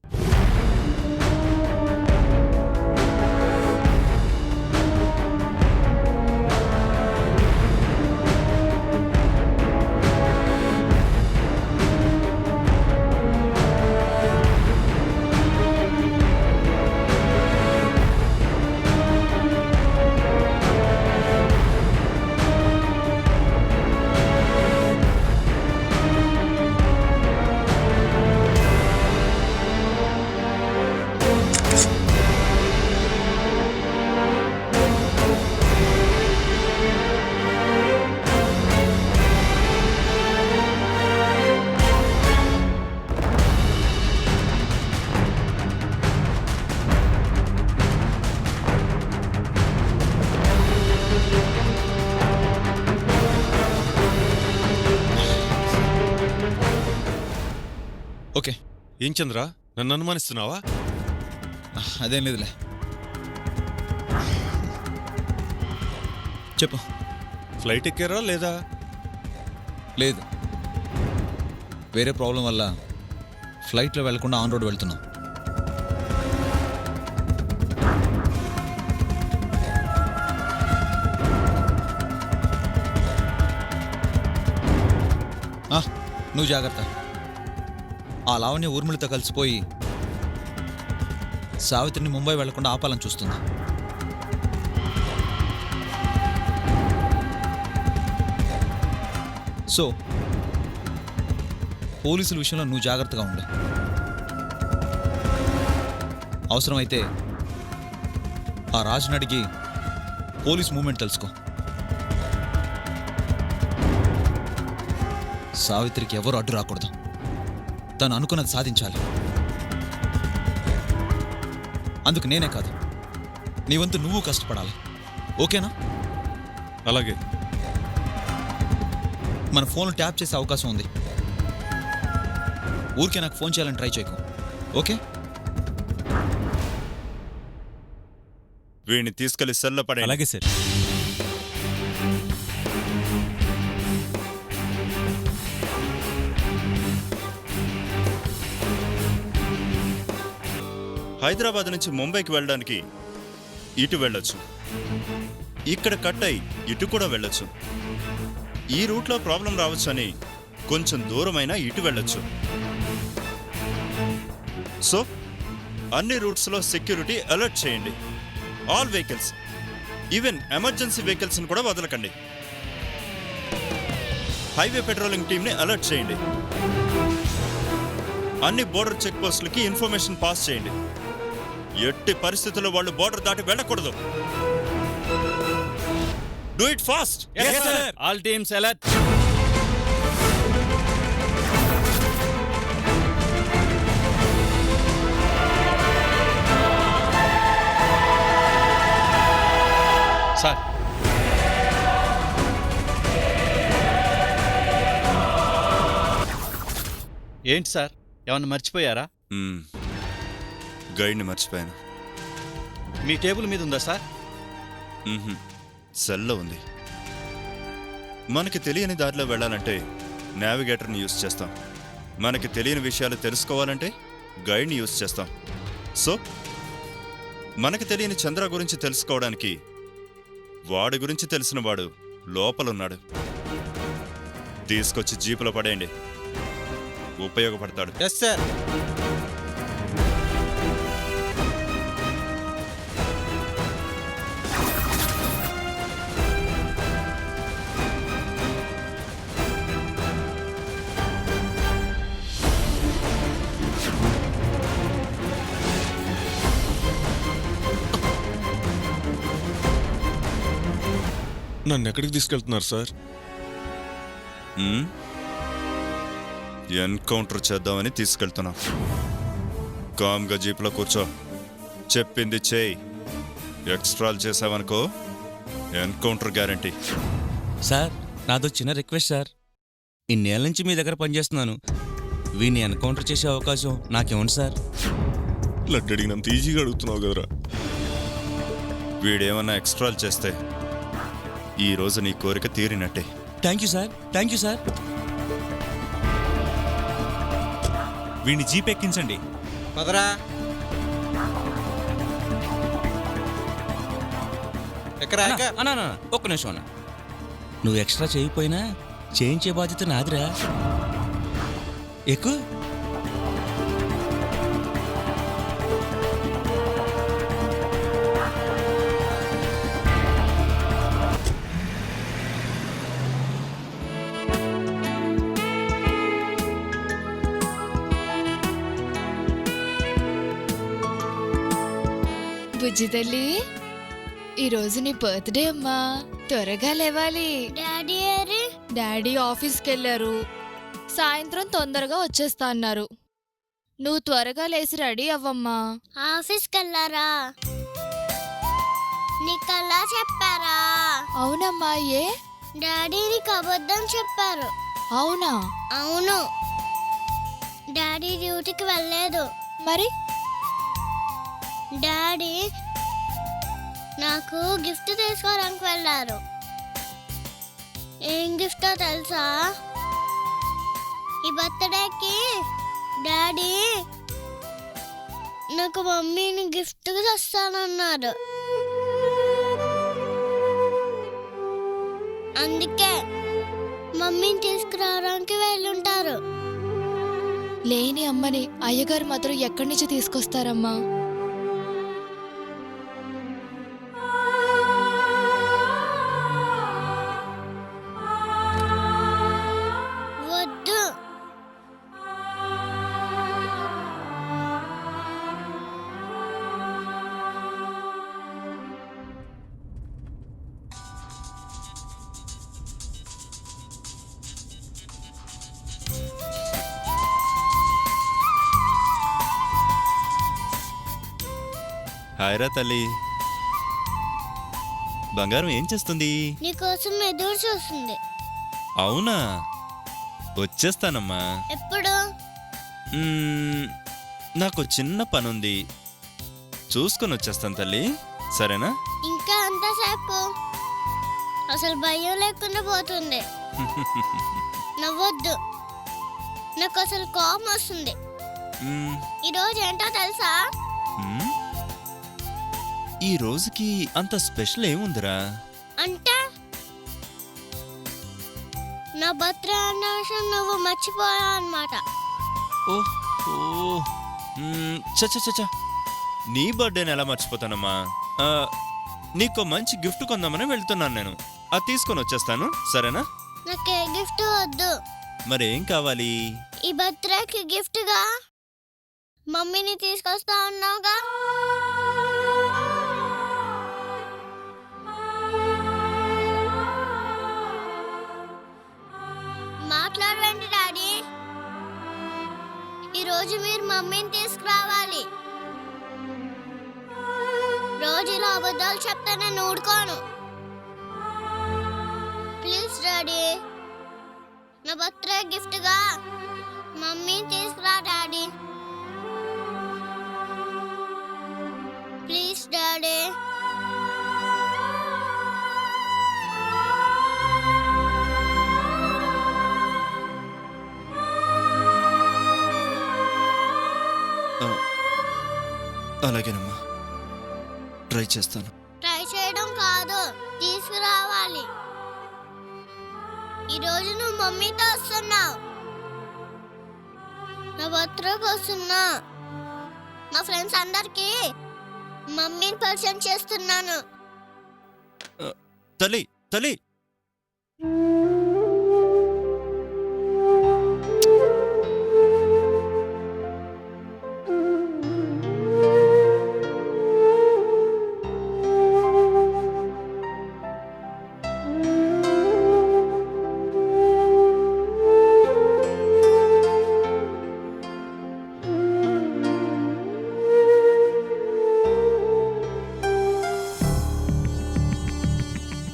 ఓకే. ఏం చంద్ర, నన్ను అనుమానిస్తున్నావా? అదేం లేదులే, చెప్పు. ఫ్లైట్ ఎక్కారా లేదా? లేదు, వేరే ప్రాబ్లం వల్ల ఫ్లైట్లో వెళ్లకుండా ఆన్ రోడ్ వెళ్తున్నాం. నువ్వు జాగ్రత్త. ఆ లావణ్య ఊర్మిళతో కలిసిపోయి సావిత్రిని ముంబై వెళ్లకుండా ఆపాలని చూస్తుంది. సో పోలీసుల విషయంలో నువ్వు జాగ్రత్తగా ఉండు. అవసరమైతే ఆ రాజుని అడిగి పోలీస్ మూవ్మెంట్ తెలుసుకో. సావిత్రికి ఎవరు అడ్డు రాకూడదు. తను అనుకున్నది సాధించాలి. అందుకు నేనే కాదు, నీ వంతు నువ్వు కష్టపడాలి. ఓకేనా? అలాగే. మన ఫోన్లు ట్యాప్ చేసే అవకాశం ఉంది. ఊరికే నాకు ఫోన్ చేయాలని ట్రై చేయకు. ఓకే? వీడిని తీసుకెళ్లి సెల్లో పడే. అలాగే సార్. హైదరాబాద్ నుంచి ముంబైకి వెళ్ళడానికి ఇటు వెళ్ళొచ్చు, ఇక్కడ కట్ అయి ఇటు కూడా వెళ్ళొచ్చు. ఈ రూట్లో ప్రాబ్లం రావచ్చు అని కొంచెం దూరమైనా ఇటు వెళ్ళొచ్చు. సో అన్ని రూట్స్లో సెక్యూరిటీ అలర్ట్ చేయండి. ఆల్ వెహికల్స్, ఈవెన్ ఎమర్జెన్సీ వెహికల్స్ని కూడా వదలకండి. హైవే పెట్రోలింగ్ టీంని అలర్ట్ చేయండి. అన్ని బోర్డర్ చెక్ పోస్టులకి ఇన్ఫర్మేషన్ పాస్ చేయండి. ఎట్టి పరిస్థితుల్లో వాళ్ళు బోర్డర్ దాటి వెళ్ళకూడదు. Do it fast. All teams alert. Sir ఏంటి సార్ ఏమన్నా మర్చిపోయారా? గైడ్ని మర్చిపోయాను. మీ టేబుల్ మీద ఉందా సార్? సెల్లో ఉంది. మనకి తెలియని దారిలో వెళ్ళాలంటే నావిగేటర్ని యూస్ చేస్తాం. మనకి తెలియని విషయాలు తెలుసుకోవాలంటే గైడ్ని యూస్ చేస్తాం. సో మనకి తెలియని చంద్ర గురించి తెలుసుకోవడానికి వాడి గురించి తెలిసిన వాడు లోపలున్నాడు. తీసుకొచ్చి జీపులో పడేయండి, ఉపయోగపడతాడు. Yes sir. నన్ను ఎక్కడికి తీసుకెళ్తున్నారు సార్? ఎన్కౌంటర్ చేద్దామని తీసుకెళ్తున్నా. కామ్గా జీప్లో కూర్చో, చెప్పింది చేయి. ఎక్స్ట్రాలు చేసావనుకో ఎన్కౌంటర్ గ్యారంటీ. సార్ నాదో చిన్న రిక్వెస్ట్ సార్. ఇన్నేళ్ళ నుంచి మీ దగ్గర పనిచేస్తున్నాను. వీడిని ఎన్కౌంటర్ చేసే అవకాశం నాకేముంది సార్? లడ్డు అడిగినంత ఈజీగా అడుగుతున్నావు కదరా. వీడేమన్నా ఎక్స్ట్రాలు చేస్తే ఈరోజు నీ కోరిక తీరినట్టే. Thank you sir, thank you sir. వీడిని జీప్ ఎక్కించండి. పదరా. ఎక్కరా అన్నా, ఒక్క నిమిషం అన్న. నువ్వు ఎక్స్ట్రా చేయకపోయినా చేయించే బాధ్యత నాదిరా. ఎక్కువ బుజ్జి తల్లి, ఈరోజు నీ బర్త్డే అమ్మా. త్వరగా లేవాలి. డాడీ ఆఫీస్కి వెళ్ళారు. సాయంత్రం తొందరగా వచ్చేస్తా అన్నారు. నువ్వు త్వరగా లేచి రెడీ అవ్వమ్మా. ఆఫీస్కి వెళ్ళారా? నీకల్లా చెప్పారా? అవునమ్మా. ఏ డాడీ నీకు అబద్ధం చెప్పారు. అవునా? అవును, డాడీ డ్యూటీకి వెళ్ళలేదు. మరి డాడీ నాకు గిఫ్ట్ తీసుకోవడానికి వెళ్ళారు. ఏం గిఫ్టో తెలుసా? ఈ బర్త్డేకి డాడీ నాకు మమ్మీని గిఫ్ట్ తెస్తానన్నారు. అందుకే మమ్మీని తీసుకురావడానికి వెళ్ళుంటారు. లేని అమ్మని అయ్యగారు మాత్రం ఎక్కడి నుంచి తీసుకొస్తారమ్మా? వద్దు, హాయ్రా తల్లి. బంగారం ఏం చేస్తుంది? నీకోసం ఎదురు చూస్తుంది. అవునా? వచ్చేస్తానమ్మా. ఎప్పుడు? నాకు చిన్న పనుంది, చూసుకొని వచ్చేస్తాను తల్లి. సరేనా? ఇంకా అంతసేపు? అసలు భయం లేకుండా పోతుంది. నవ్వొద్దు, నాకు అసలు కోపం వస్తుంది. ఈరోజు ఏంటో తెలుసా? ఈ రోజుకి అంత స్పెషల్ ఏముందిరా? అంటే నా బర్త్డే అన్న విషయం నువ్వు మర్చిపోయావు అన్నమాట. ఓహో, చచ్చ నీ బర్త్డేని ఎలా మర్చిపోతానమ్మా? నీకు మంచి గిఫ్ట్ కొందామని వెళ్తున్నాను నేను. అది తీసుకొని వచ్చేస్తాను, సరేనా? నాకు ఏ గిఫ్ట్ వద్దు. మరేం కావాలి? ఈ బర్త్డేకి గిఫ్ట్గా మమ్మీని తీసుకొస్తా ఉన్నావుగా. మాట్లాడండి డాడీ. ఈరోజు మీరు మమ్మీని తీసుకురావాలి. రోజు ఇలా అబద్ధాలు చెప్తే నేను ఊడుకోను. డాడీ నా బర్త్డే గిఫ్ట్ గా మమ్మీని తీసుకురా డాడీ ప్లీజ్ డాడీ అలాగేనమ్మా, ట్రై చేస్తాను. ట్రై చేయడం కాదు, తీసుకురావాలి. ఈరోజు నువ్వు మమ్మీతో వస్తున్నావు. నా బర్త్డేకి వస్తున్నా. మా ఫ్రెండ్స్ అందరికి మమ్మీని పరిచయం చేస్తున్నాను. తల్లి తల్లి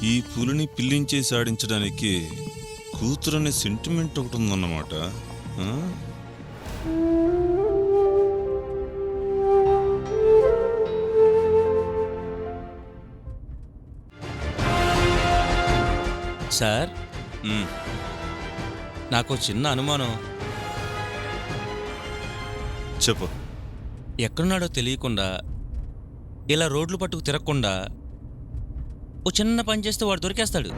ఈ పులిని పిల్లించేసి ఆడించడానికి కూతురనే సెంటిమెంట్ ఒకటి ఉందన్నమాట. ఆ? సార్, మ్, నాకు చిన్న అనుమానం. చెప్పు. ఎక్కడున్నాడో తెలియకుండా ఇలా రోడ్లు పట్టుకు తిరగకుండా ఓ చిన్న పని చేస్తే వాడు దొరికేస్తాడు.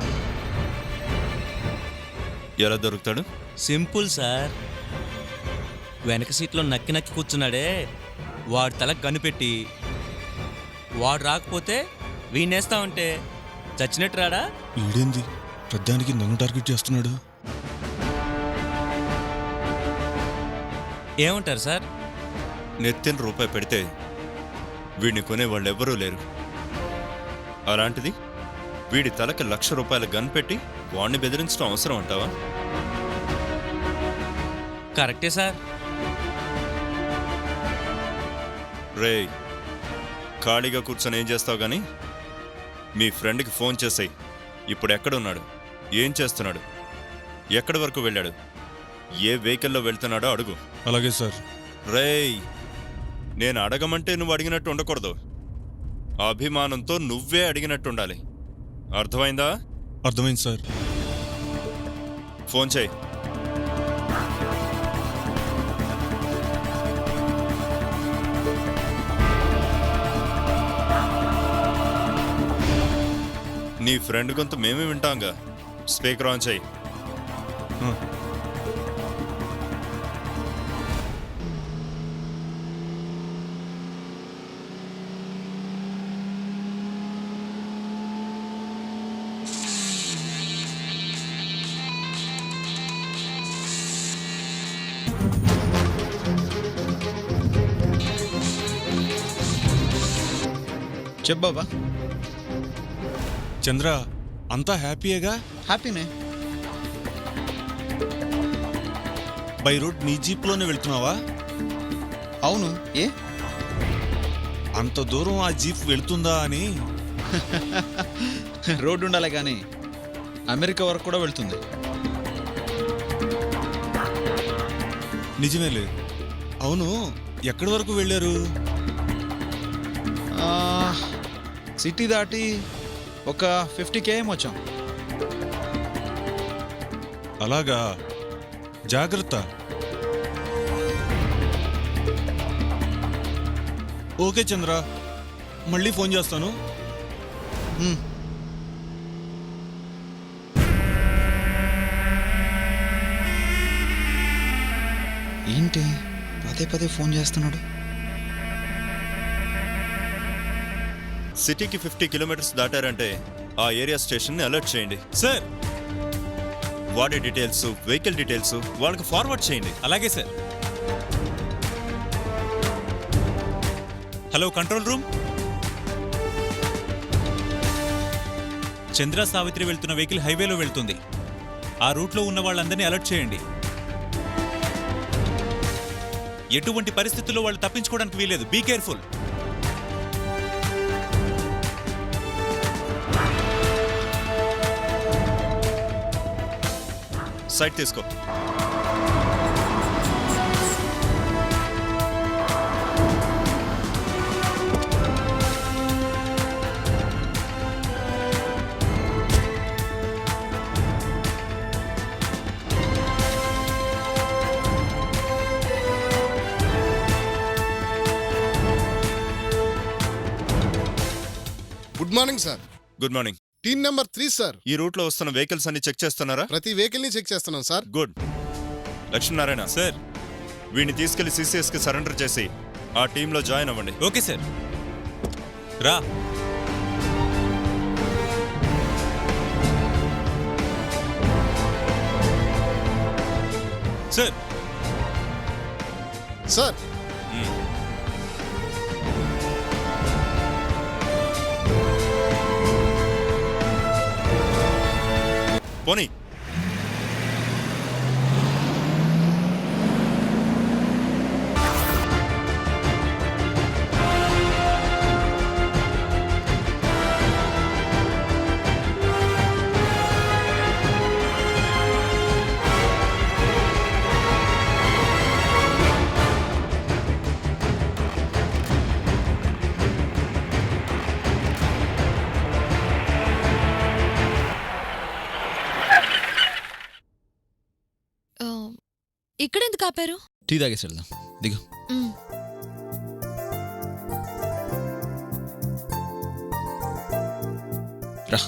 ఎలా దొరుకుతాడు? Simple sir. వెనక సీట్లో నక్కి నక్కి కూర్చున్నాడే, వాడి తలకు కనిపెట్టి వాడు రాకపోతే వీణేస్తా ఉంటే చచ్చినట్టు రాడా? ఈడేంది పెద్దానికి నన్ను టార్గెట్ చేస్తున్నాడు? ఏమంటారు సార్? నెత్తిన రూపాయి పెడితే వీడిని కొనే వాళ్ళు ఎవ్వరూ లేరు. అలాంటిది వీడి తలకి ₹1,00,000 గన్ పెట్టి వాడిని బెదిరించడం అవసరం అంటావా? కరెక్టే సార్. రేయ్, ఖాళీగా కూర్చొని ఏం చేస్తావు గాని మీ ఫ్రెండ్కి ఫోన్ చేసాయి. ఇప్పుడు ఎక్కడున్నాడు, ఏం చేస్తున్నాడు, ఎక్కడి వరకు వెళ్ళాడు, ఏ వెహికల్లో వెళ్తున్నాడో అడుగు. అలాగే సార్. రేయ్, నేను అడగమంటే నువ్వు అడిగినట్టు ఉండకూడదు. అభిమానంతో నువ్వే అడిగినట్టు ఉండాలి. అర్థమైందా? అర్థమైంది సార్. ఫోన్ చేయి. నీ ఫ్రెండ్ గొంతు మేమే వింటాంగా. స్పీకర్ ఆన్ చేయి. చెప్ బాబా. చంద్ర, అంతా హ్యాపీయేగా? హ్యాపీనే. బై రోడ్ నీ జీప్లోనే వెళ్తున్నావా? అవును. ఏ అంత దూరం ఆ జీప్ వెళ్తుందా అని. రోడ్డు ఉండాలి కానీ అమెరికా వరకు కూడా వెళ్తుంది. నిజమేలే. అవును, ఎక్కడి వరకు వెళ్ళారు? సిటీ దాటి ఒక 50 km వచ్చాం. అలాగా, జాగ్రత్త. ఓకే చంద్ర, మళ్ళీ ఫోన్ చేస్తాను. ఏంటి పదే పదే ఫోన్ చేస్తున్నాడు? సిటీకి 50 కిలోమీటర్స్ దాటారంటే ఆ ఏరియా స్టేషన్ని అలర్ట్ చేయండి. సార్, వాడి డీటెయిల్స్, వెహికల్ డీటెయిల్స్ వాళ్ళకి ఫార్వర్డ్ చేయండి. అలాగే sir. Hello control room. Chandra Savitri వెళ్తున్న వెహికల్ హైవేలో వెళ్తుంది. ఆ రూట్లో ఉన్న వాళ్ళందరినీ అలర్ట్ చేయండి. ఎటువంటి పరిస్థితుల్లో వాళ్ళు తప్పించుకోవడానికి వీలేదు. Be careful. సైట్ తీసుకో. Good morning sir. Good morning. Team number 3 sir. ఈ రూట్లో వస్తున్న వెహికల్స్ అన్ని చెక్ చేస్తున్నారా? ప్రతి వెహికల్ ని చెక్ చేస్తున్నాం సార్. గుడ్. లక్ష్మీనారాయణ సార్, వీడిని తీసుకెళ్లి CCS కి సరెండర్ చేసి ఆ టీంలో జాయిన్ అవ్వండి. Okay sir. రా. సార్. సార్. పోనీ. ఇక్కడెందుకు ఆపారు? టీ తాగేసి వెళ్దాం. దిగు. రా.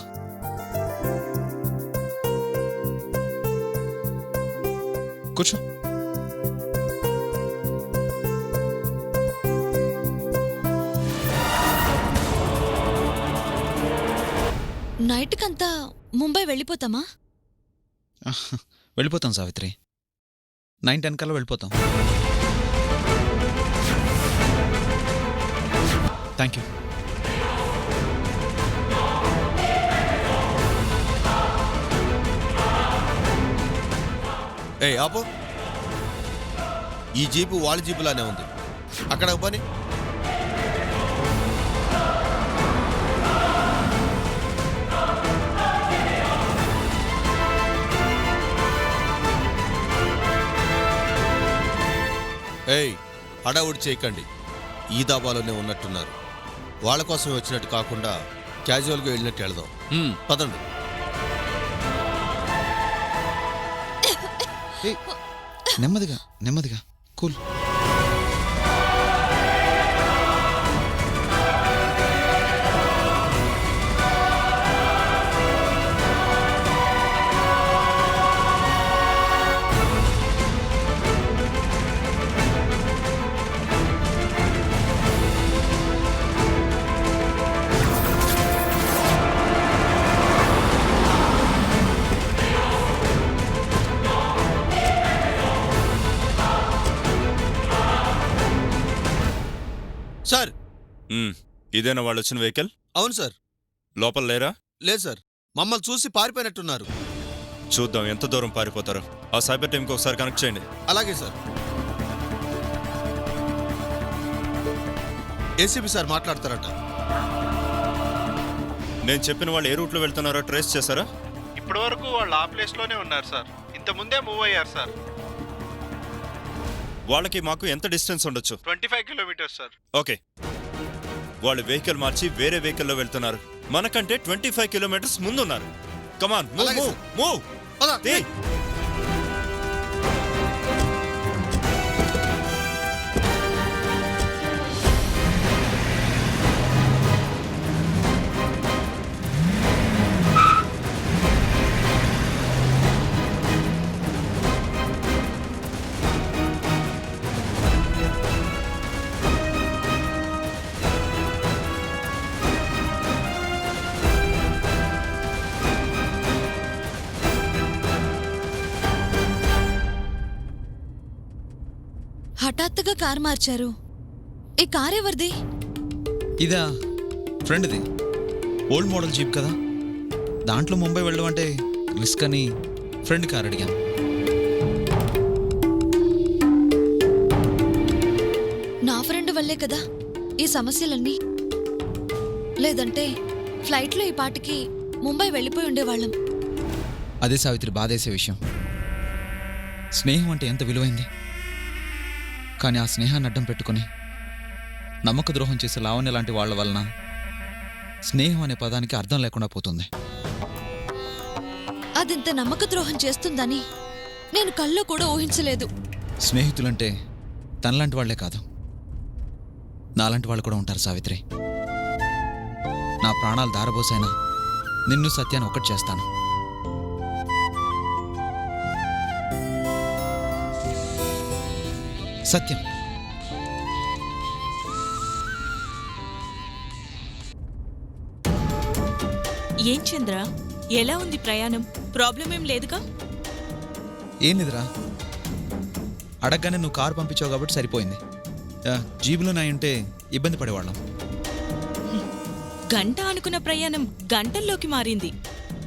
కూర్చో. నైట్కంతా ముంబై వెళ్ళిపోతామా? వెళ్ళిపోతాం సావిత్రి. 9-10 కల్లా వెళ్ళిపోతాం. Thank you. ఏ ఆపో. ఈ జీపు వాళ్ళ జీపులానే ఉంది. అక్కడ పని. ఏయ్, హడావుడి చేయకండి. ఈ దాబాలోనే ఉన్నట్టున్నారు. వాళ్ళ కోసం వచ్చినట్టు కాకుండా క్యాజువల్గా వెళ్ళినట్టు వెళదాం. పదండి. నెమ్మదిగా నెమ్మదిగా. కూల్. సార్. ఇదేనా వాళ్ళు వచ్చిన వెహికల్? అవును సార్. లోపల లేరా? లేదు సార్, మమ్మల్ని చూసి పారిపోయినట్టున్నారు. చూద్దాం ఎంత దూరం పారిపోతారో. ఆ సైబర్ టీంకి ఒకసారి కనెక్ట్ చేయండి. అలాగే సార్. ACP sir మాట్లాడతారట. నేను చెప్పిన వాళ్ళు ఏ రూట్లో వెళ్తున్నారో ట్రేస్ చేశారా? ఇప్పటి వరకు వాళ్ళు ఆ ప్లేస్లోనే ఉన్నారు సార్. ఇంత ముందే మూవ్ అయ్యారు సార్. వాళ్ళకి మాకు ఎంత డిస్టెన్స్ ఉండొచ్చు? 25 కిలోమీటర్స్ సార్. ఓకే. వాళ్ళు వెహికల్ మార్చి వేరే వెహికల్లో వెళ్తున్నారు. మనకంటే 25 కిలోమీటర్స్ ముందున్నారు. కమాన్, మూవ్ మూవ్. హఠాత్తుగా కార్ మార్చారు. ఈ కార్ ఎవరిది? ఇదా ఫ్రెండ్ది. ఓల్డ్ మోడల్ జీప్ కదా, దాంట్లో ముంబై వెళ్ళడం అంటే రిస్క్ అని ఫ్రెండ్ కార్ అడిగాను. నా ఫ్రెండ్ వల్లే కదా ఈ సమస్యలన్నీ. లేదంటే ఫ్లైట్లో ఈ పాటికి ముంబై వెళ్ళిపోయి ఉండేవాళ్ళం. అదే సావిత్రి బాధేసే విషయం. స్నేహం అంటే ఎంత విలువైంది. కానీ ఆ స్నేహాన్ని అడ్డం పెట్టుకుని నమ్మక ద్రోహం చేసే లావణ్య లాంటి వాళ్ళ వలన స్నేహం అనే పదానికి అర్థం లేకుండా పోతుంది. అదింత నమ్మక ద్రోహం చేస్తుందని నేను కల్లో కూడా ఊహించలేదు. స్నేహితులంటే తనలాంటి వాళ్లే కాదు, నాలాంటి వాళ్ళు కూడా ఉంటారు సావిత్రి. నా ప్రాణాలు దారబోసైనా నిన్ను సత్యాన్ని ఒకటి చేస్తాను. సత్యం. ఏం చంద్ర, ఎలా ఉంది ప్రయాణం? ప్రాబ్లం ఏం లేదుగా? ఏం లేదురా, అడగగానే నువ్వు కారు పంపించావు కాబట్టి సరిపోయింది. జీబులో నా ఉంటే ఇబ్బంది పడేవాళ్ళం. గంట అనుకున్న ప్రయాణం గంటల్లోకి మారింది.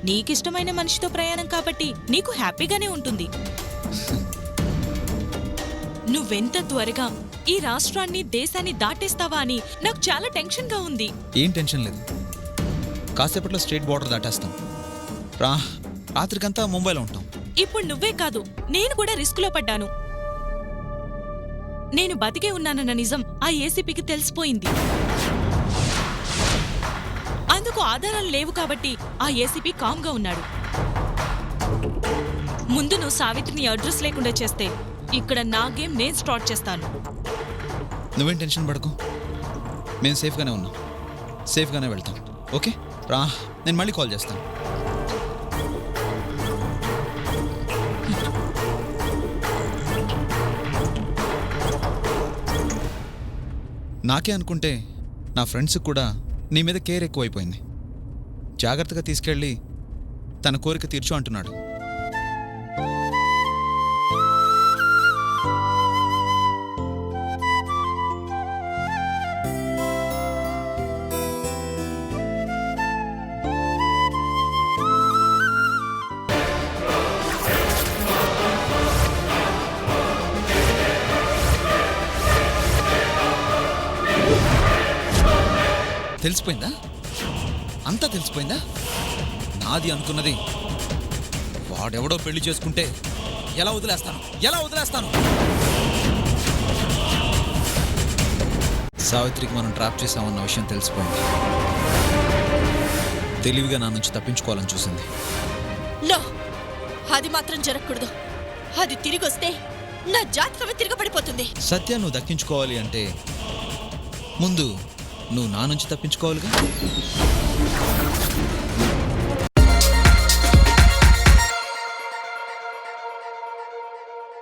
నీకిష్టమైన మనిషితో ప్రయాణం కాబట్టి నీకు హ్యాపీగానే ఉంటుంది. నువ్వెంత త్వరగా ఈ రాష్ట్రాన్ని దేశాన్ని దాటేస్తావా అని నాకు చాలా టెన్షన్గా ఉంది. ఏం టెన్షన్ లేదు, కాసేపట్లో స్టేట్ బార్డర్ దాటేస్తాం. రాత్రికంతా ముంబైలో ఉంటాం. ఇప్పుడు నువ్వే కాదు, నేను కూడా రిస్కులో పడ్డాను. నేను బతికే ఉన్నానన్న నిజం ఆ ఏసీపీకి తెలిసిపోయింది. అందుకు ఆధారాలు లేవు కాబట్టి ఆ ఏసీపీ కామ్గా ఉన్నాడు. ముందు నువ్వు సావిత్రిని అడ్రస్ లేకుండా చేస్తే ఇక్కడ నా గేమ్ నేను స్టార్ట్ చేస్తాను. నువ్వేం టెన్షన్ పడకు, మేము సేఫ్గానే ఉన్నాం, సేఫ్గానే వెళ్తాం. ఓకే నేను మళ్ళీ కాల్ చేస్తాను. నాకే అనుకుంటే నా ఫ్రెండ్స్కి కూడా నీ మీద కేర్ ఎక్కువైపోయింది. జాగ్రత్తగా తీసుకెళ్ళి తన కోరిక తీర్చు అంటున్నాడు. తెలిసిపోయిందా? అంతా తెలిసిపోయిందా? నాది అనుకున్నది వాడెవడో పెళ్లి చేసుకుంటే ఎలా వదిలేస్తాను? సావిత్రికి మనం ట్రాప్ చేశామన్న విషయం తెలిసిపోయింది. తెలివిగా నా నుంచి తప్పించుకోవాలని చూసింది. లో, అది మాత్రం జరగకూడదు. అది తిరిగొస్తే నా జాతకమే తిరగబడిపోతుంది. సత్య నువ్వు దక్కించుకోవాలి అంటే ముందు నువ్వు నా నుంచి తప్పించుకోవాలిగా.